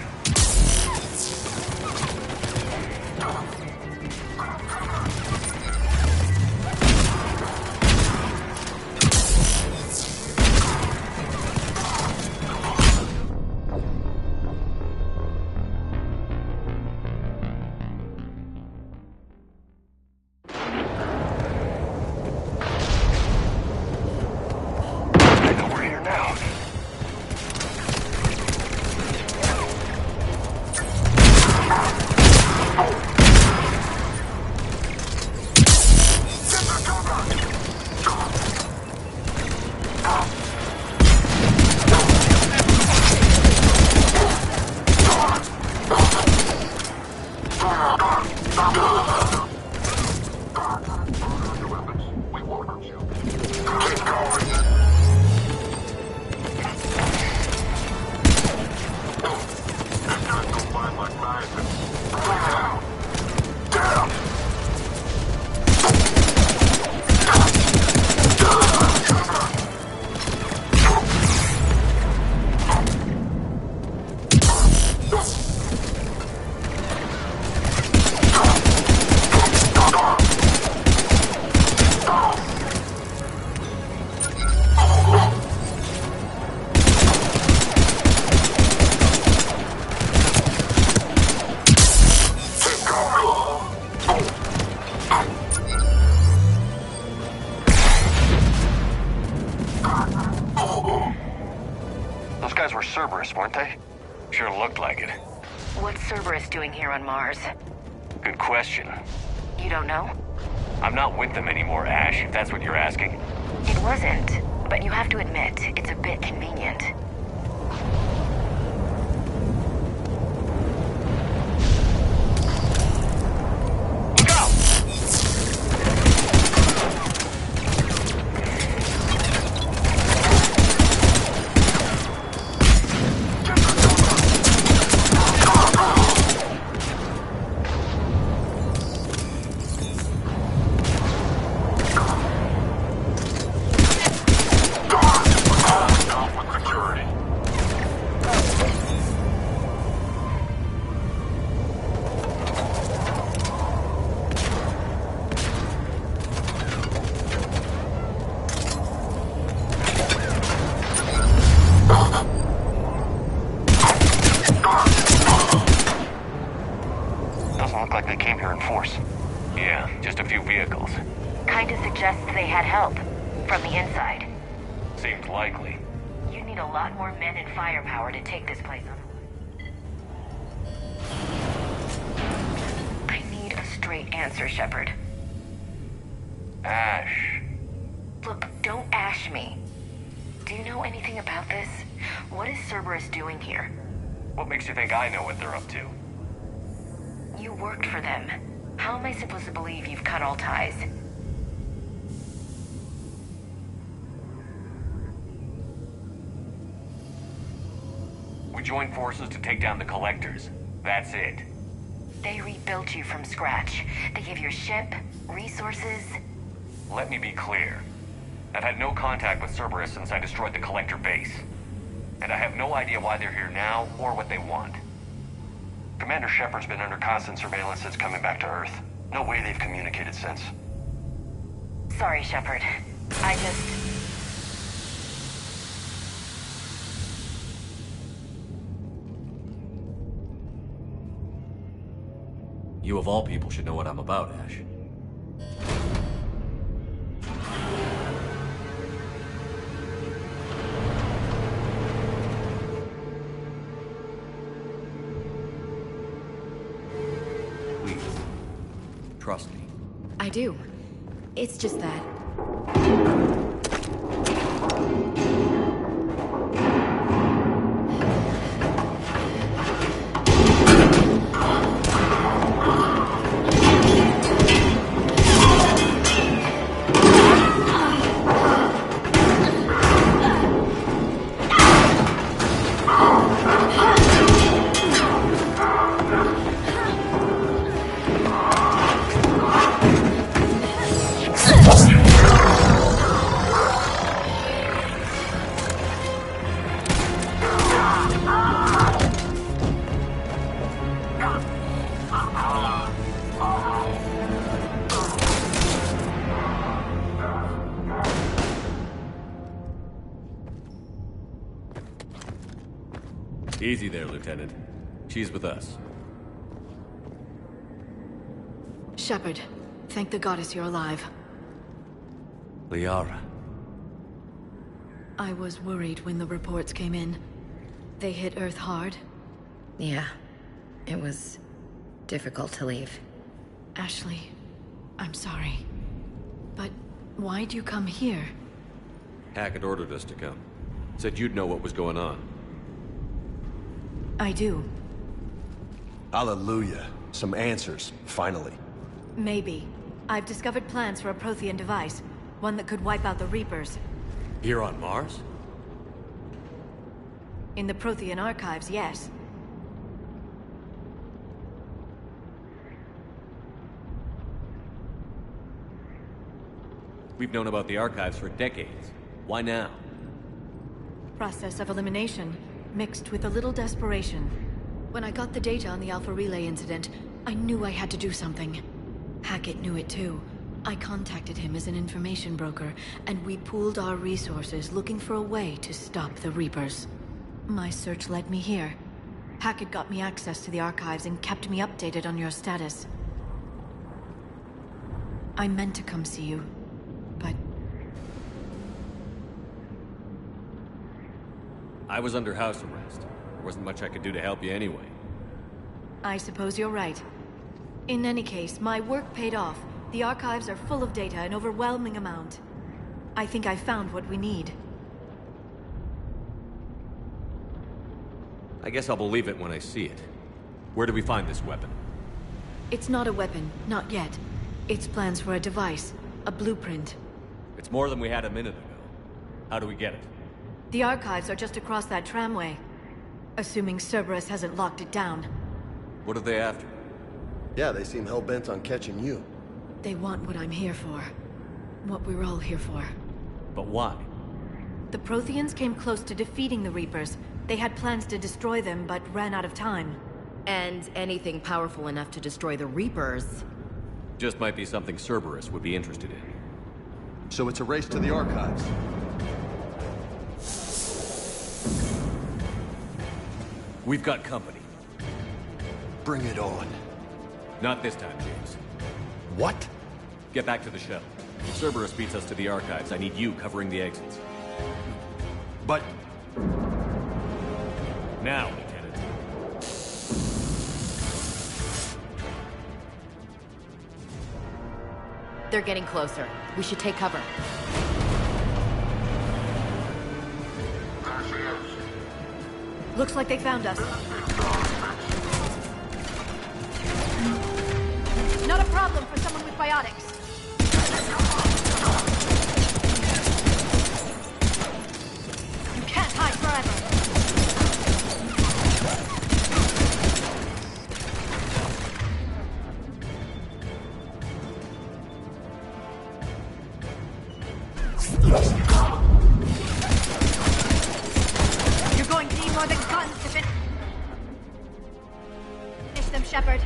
Those guys were Cerberus, weren't they? Sure looked like it. What's Cerberus doing here on Mars? Good question. You don't know? I'm not with them anymore, Ash, if that's what you're asking. It wasn't, but you have to admit, it's a bit convenient. Doesn't look like they came here in force. Yeah, just a few vehicles. Kinda suggests they had help. From the inside. Seems likely. You need a lot more men and firepower to take this place on. I need a straight answer, Shepard. Ash. Look, don't ash me. Do you know anything about this? What is Cerberus doing here? What makes you think I know what they're up to? You worked for them. How am I supposed to believe you've cut all ties? We joined forces to take down the Collectors. That's it. They rebuilt you from scratch. They gave you a ship, resources. Let me be clear. I've had no contact with Cerberus since I destroyed the Collector base. And I have no idea why they're here now or what they want. Commander Shepard's been under constant surveillance since coming back to Earth. No way they've communicated since. Sorry, Shepard. I just... You of all people should know what I'm about, Ash. Please, trust me. I do. It's just that... Easy there, Lieutenant. She's with us. Shepard, thank the goddess you're alive. Liara. I was worried when the reports came in. They hit Earth hard. Yeah. It was difficult to leave. Ashley, I'm sorry. But why'd you come here? Hackett ordered us to come. Said you'd know what was going on. I do. Hallelujah. Some answers, finally. Maybe. I've discovered plans for a Prothean device. One that could wipe out the Reapers. Here on Mars? In the Prothean archives, yes. We've known about the archives for decades. Why now? Process of elimination, mixed with a little desperation. When I got the data on the Alpha Relay incident, I knew I had to do something. Hackett knew it too. I contacted him as an information broker, and we pooled our resources looking for a way to stop the Reapers. My search led me here. Hackett got me access to the archives and kept me updated on your status. I meant to come see you, but... I was under house arrest. There wasn't much I could do to help you anyway. I suppose you're right. In any case, my work paid off. The archives are full of data, an overwhelming amount. I think I found what we need. I guess I'll believe it when I see it. Where do we find this weapon? It's not a weapon, not yet. It's plans for a device, a blueprint. It's more than we had a minute ago. How do we get it? The archives are just across that tramway. Assuming Cerberus hasn't locked it down. What are they after? Yeah, they seem hell-bent on catching you. They want what I'm here for. What we're all here for. But why? The Protheans came close to defeating the Reapers. They had plans to destroy them, but ran out of time. And anything powerful enough to destroy the Reapers... Just might be something Cerberus would be interested in. So it's a race to the archives. We've got company. Bring it on. Not this time, James. What? Get back to the shell. If Cerberus beats us to the archives, I need you covering the exits. But... Now, Lieutenant. They're getting closer. We should take cover. Looks like they found us. Not a problem for someone with biotics. You can't hide forever. You're going to need more than guns to finish them, Shepard.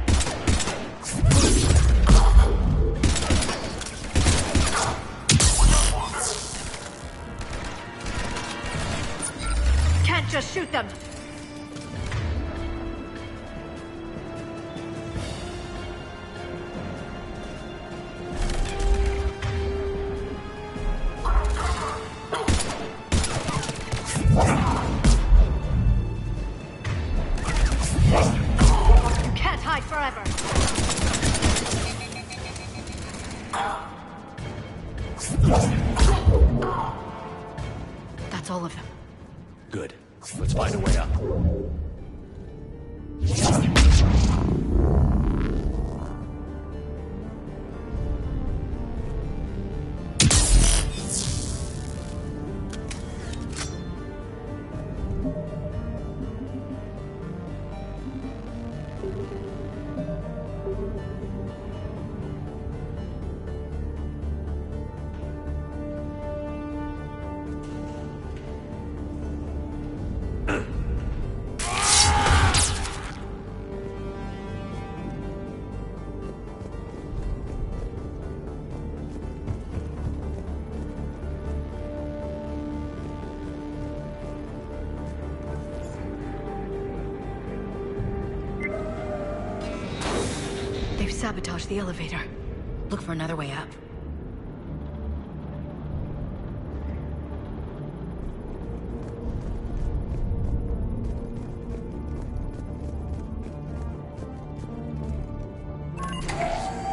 Can't just shoot them. You can't hide forever. That's all of them. Good. Let's find a way out. sabotage the elevator. Look for another way up.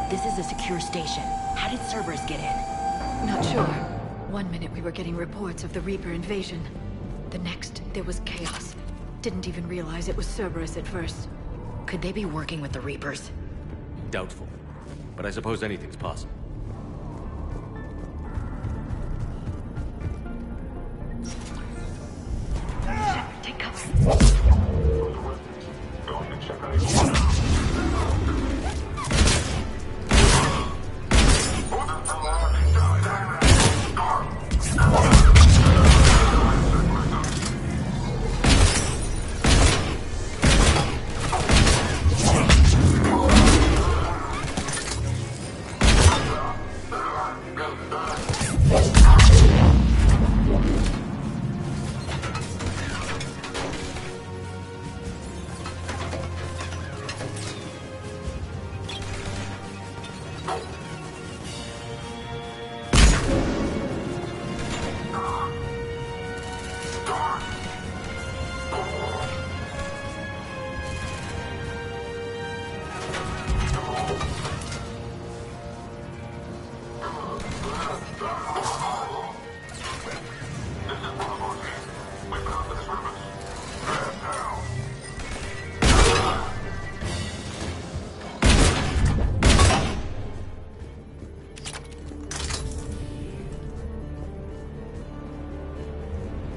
This is a secure station. How did Cerberus get in? Not sure. One minute we were getting reports of the Reaper invasion. The next, there was chaos. Didn't even realize it was Cerberus at first. Could they be working with the Reapers? Doubtful. But I suppose anything's possible. Take cover.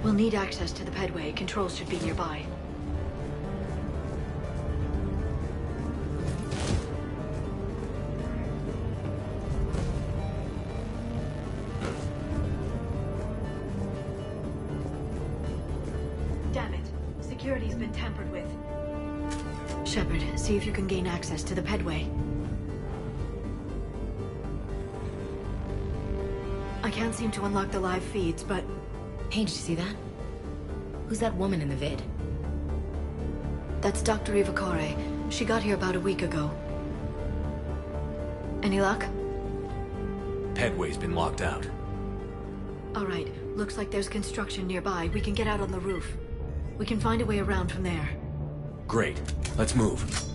We'll need access to the pedway. Controls should be nearby. Damn it. Security's been tampered with. Shepard, see if you can gain access to the pedway. I can't seem to unlock the live feeds, but... Hey, did you see that? Who's that woman in the vid? That's Dr. Ivakare. She got here about a week ago. Any luck? Pedway's been locked out. All right. Looks like there's construction nearby. We can get out on the roof. We can find a way around from there. Great. Let's move.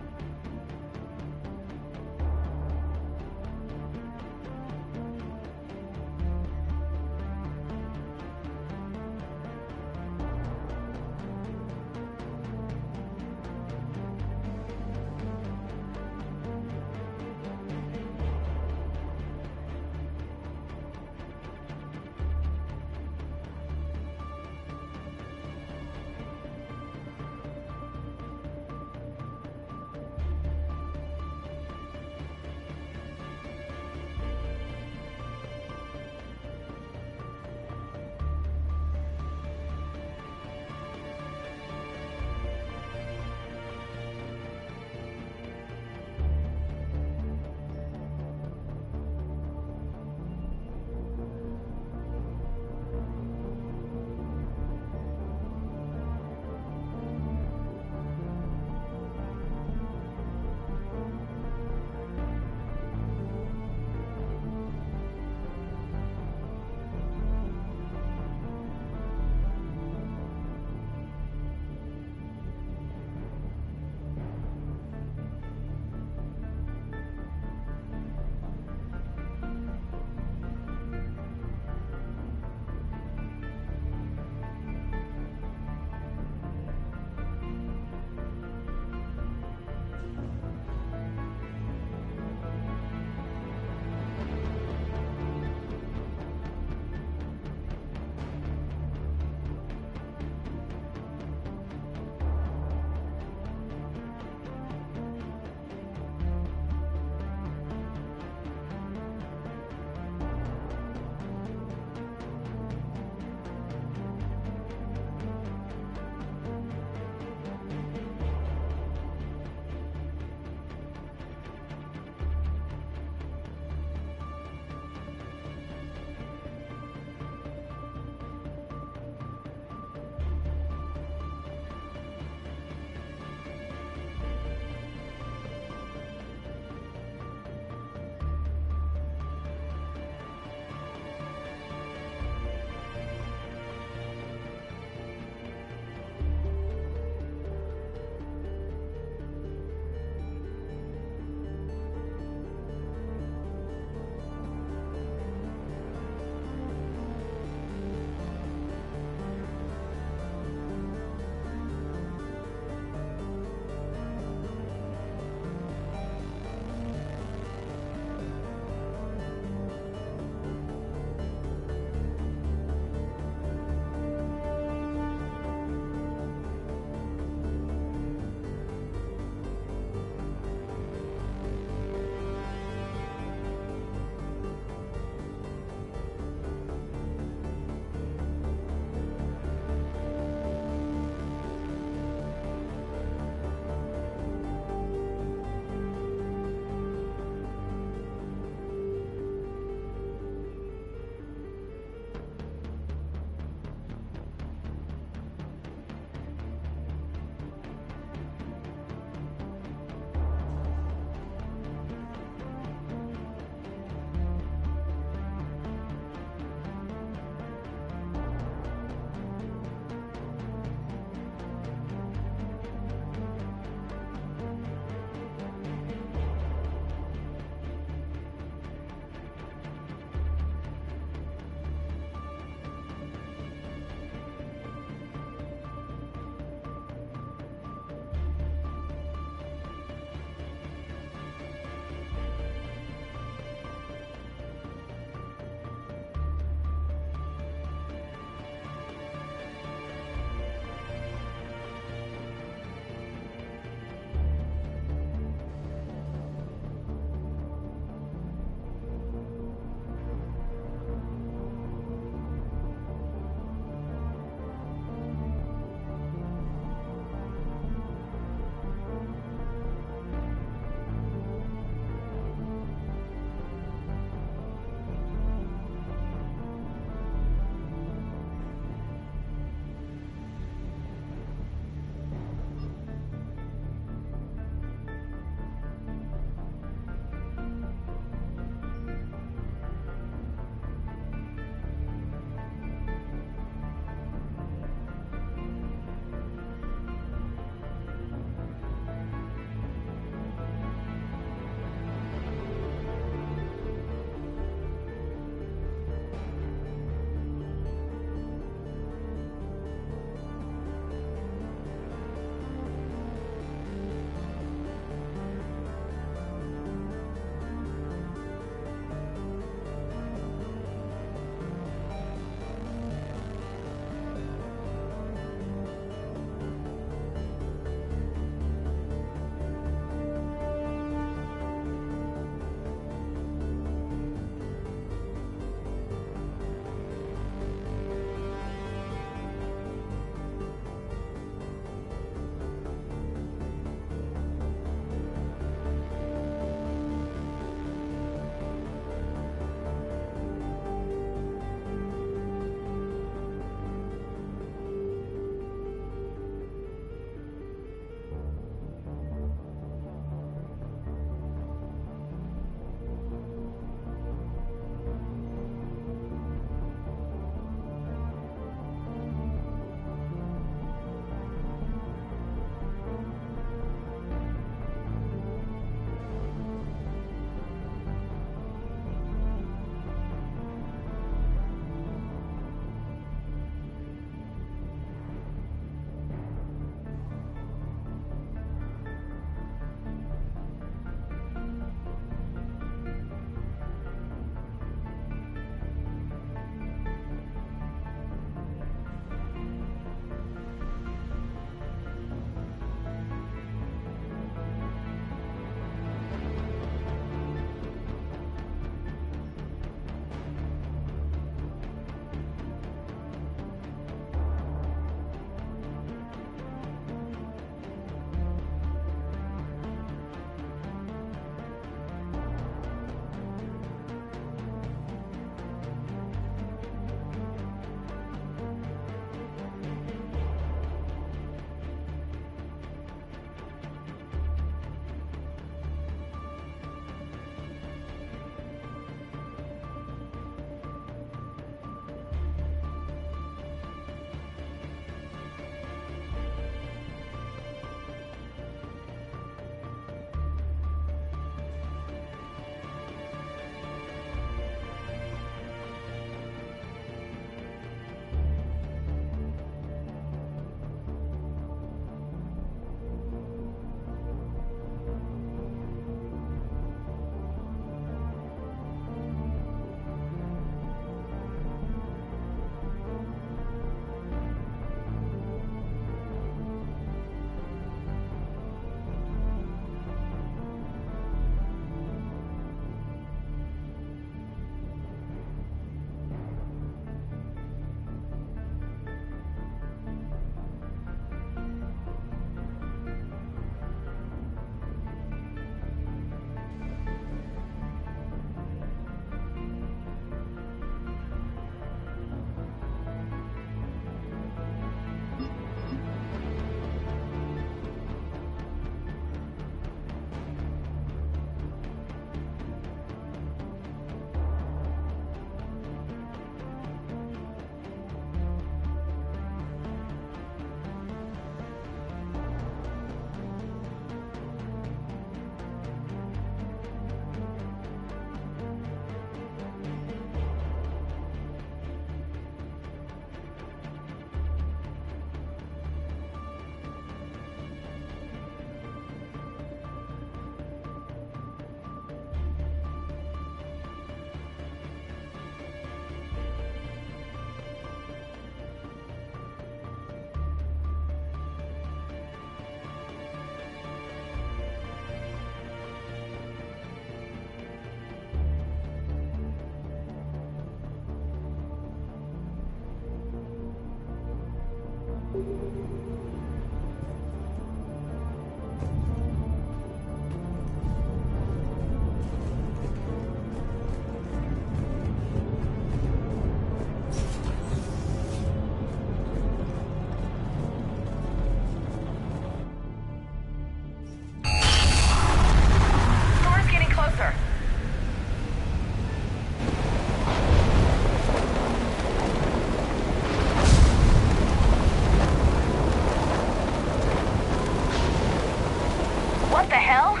the hell?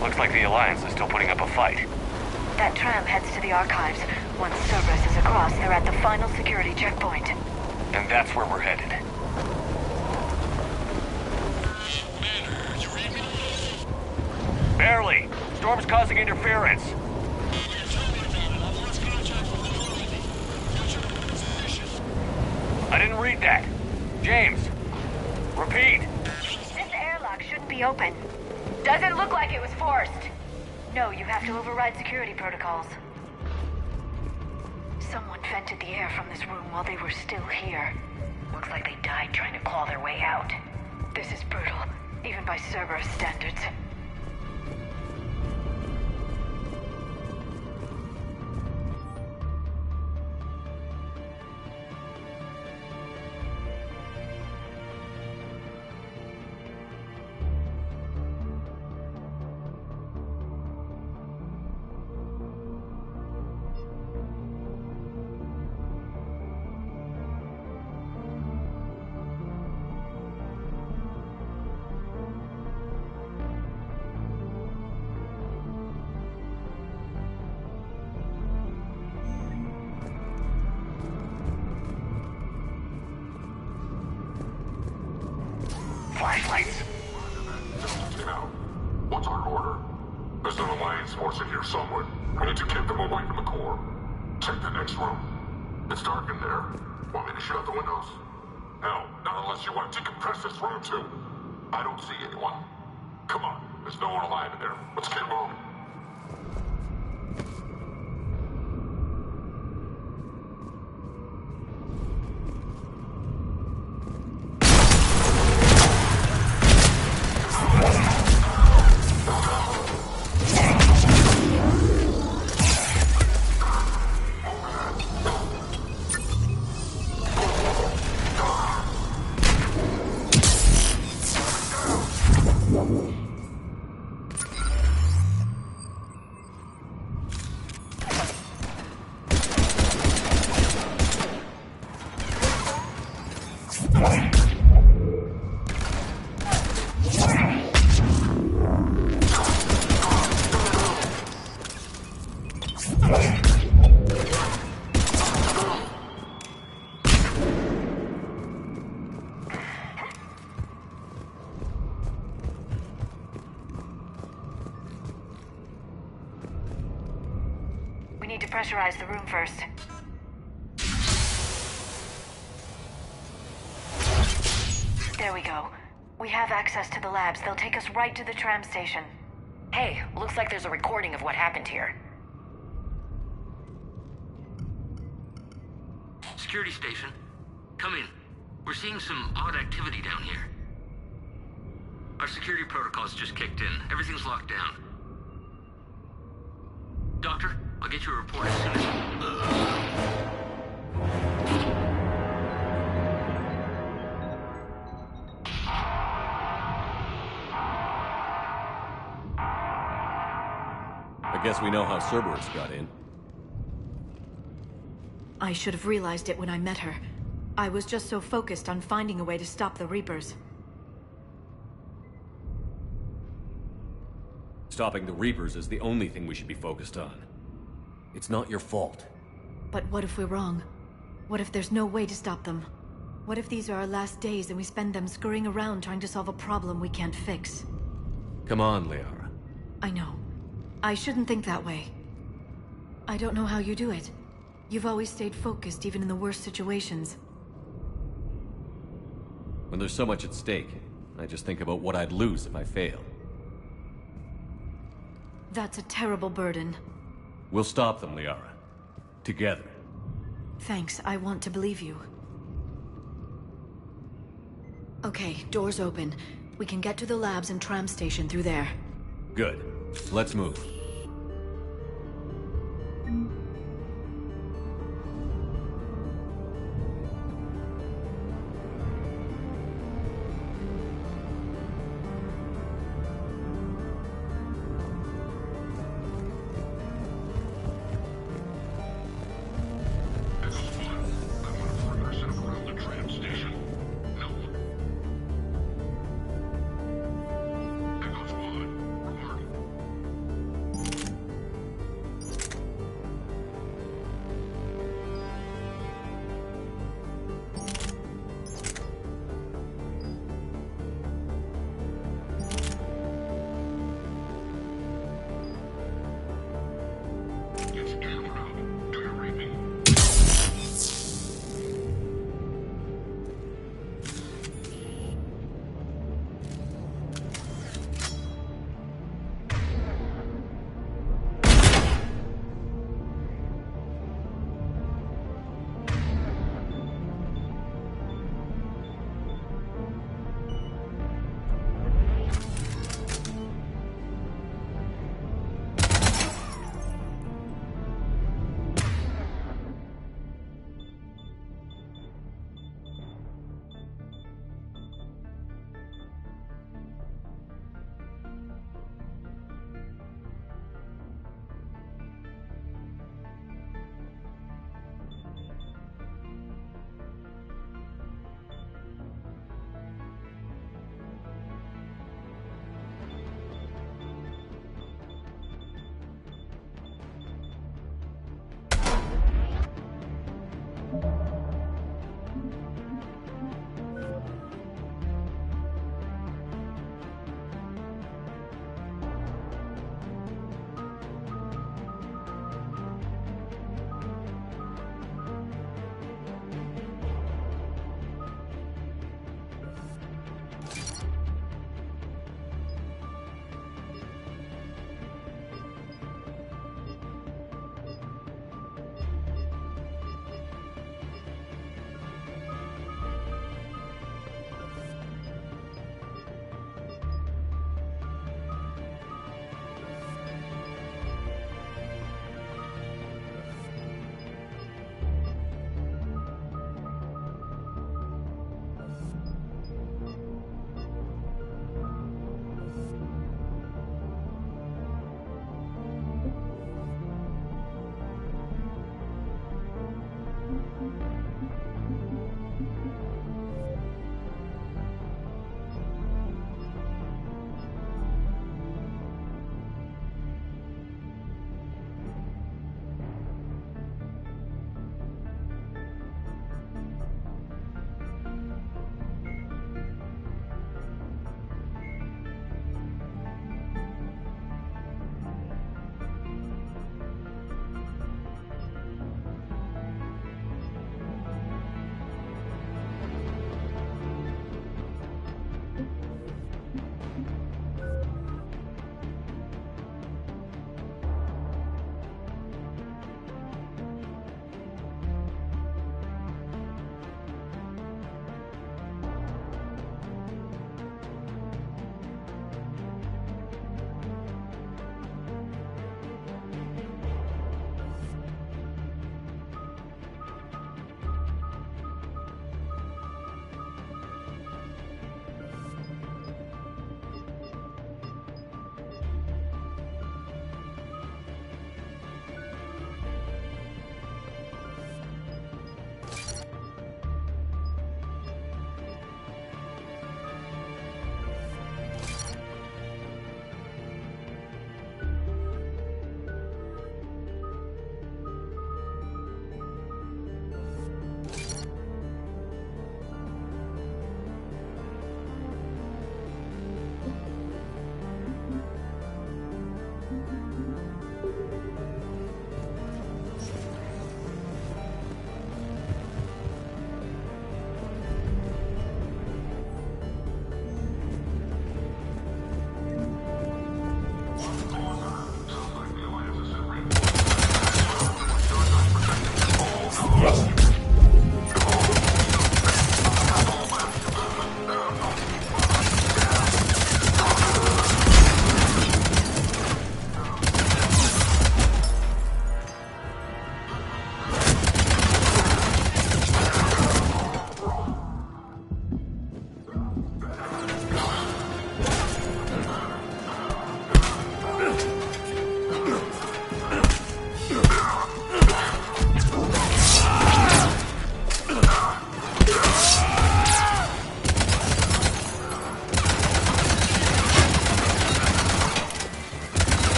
Looks like the Alliance is still putting up a fight. That tram heads to the archives. Once Cerberus is across, they're at the final security checkpoint. And that's where we're headed. Barely. Storm's causing interference. I didn't read that. James, repeat. This airlock shouldn't be open. Doesn't look like it was forced. No, you have to override security protocols. Someone vented the air from this room while they were still here. Looks like they died trying to claw their way out. This is brutal, even by Cerberus standards. Flashlights. Now, what's our order? There's an Alliance force in here somewhere. We need to keep them away from the core. Check the next room. It's dark in there. Want me to shut out the windows? Hell, not unless you want to decompress this room too. I don't see anyone. Come on, there's no one alive in there. Let's get moving. We need to pressurize the room first. There we go. We have access to the labs. They'll take us right to the tram station. Hey, looks like there's a recording of what happened here. Security station. Come in. We're seeing some odd activity down here. Our security protocols just kicked in. Everything's locked down. Doctor, I'll get you a report as soon as... I guess we know how Cerberus got in. I should have realized it when I met her. I was just so focused on finding a way to stop the Reapers. Stopping the Reapers is the only thing we should be focused on. It's not your fault. But what if we're wrong? What if there's no way to stop them? What if these are our last days and we spend them scurrying around trying to solve a problem we can't fix? Come on, Liara. I know. I shouldn't think that way. I don't know how you do it. You've always stayed focused even in the worst situations. When there's so much at stake, I just think about what I'd lose if I fail. That's a terrible burden. We'll stop them, Liara. Together. Thanks, I want to believe you. Okay, doors open. We can get to the labs and tram station through there. Good. Let's move.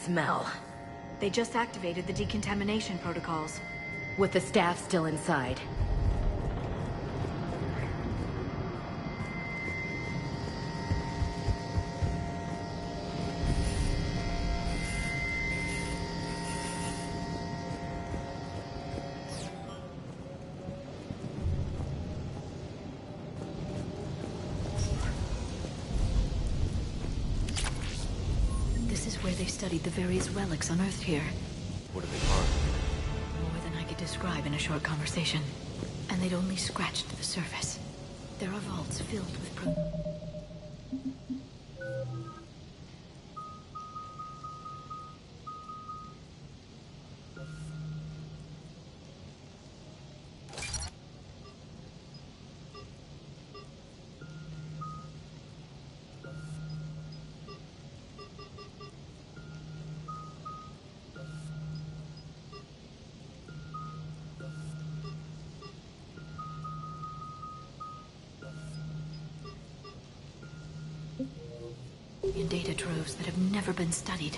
smell. They just activated the decontamination protocols. With the staff still inside. This is where they studied the various relics unearthed here. What did they find? More than I could describe in a short conversation. And they'd only scratched the surface. There are vaults filled with in data troves that have never been studied.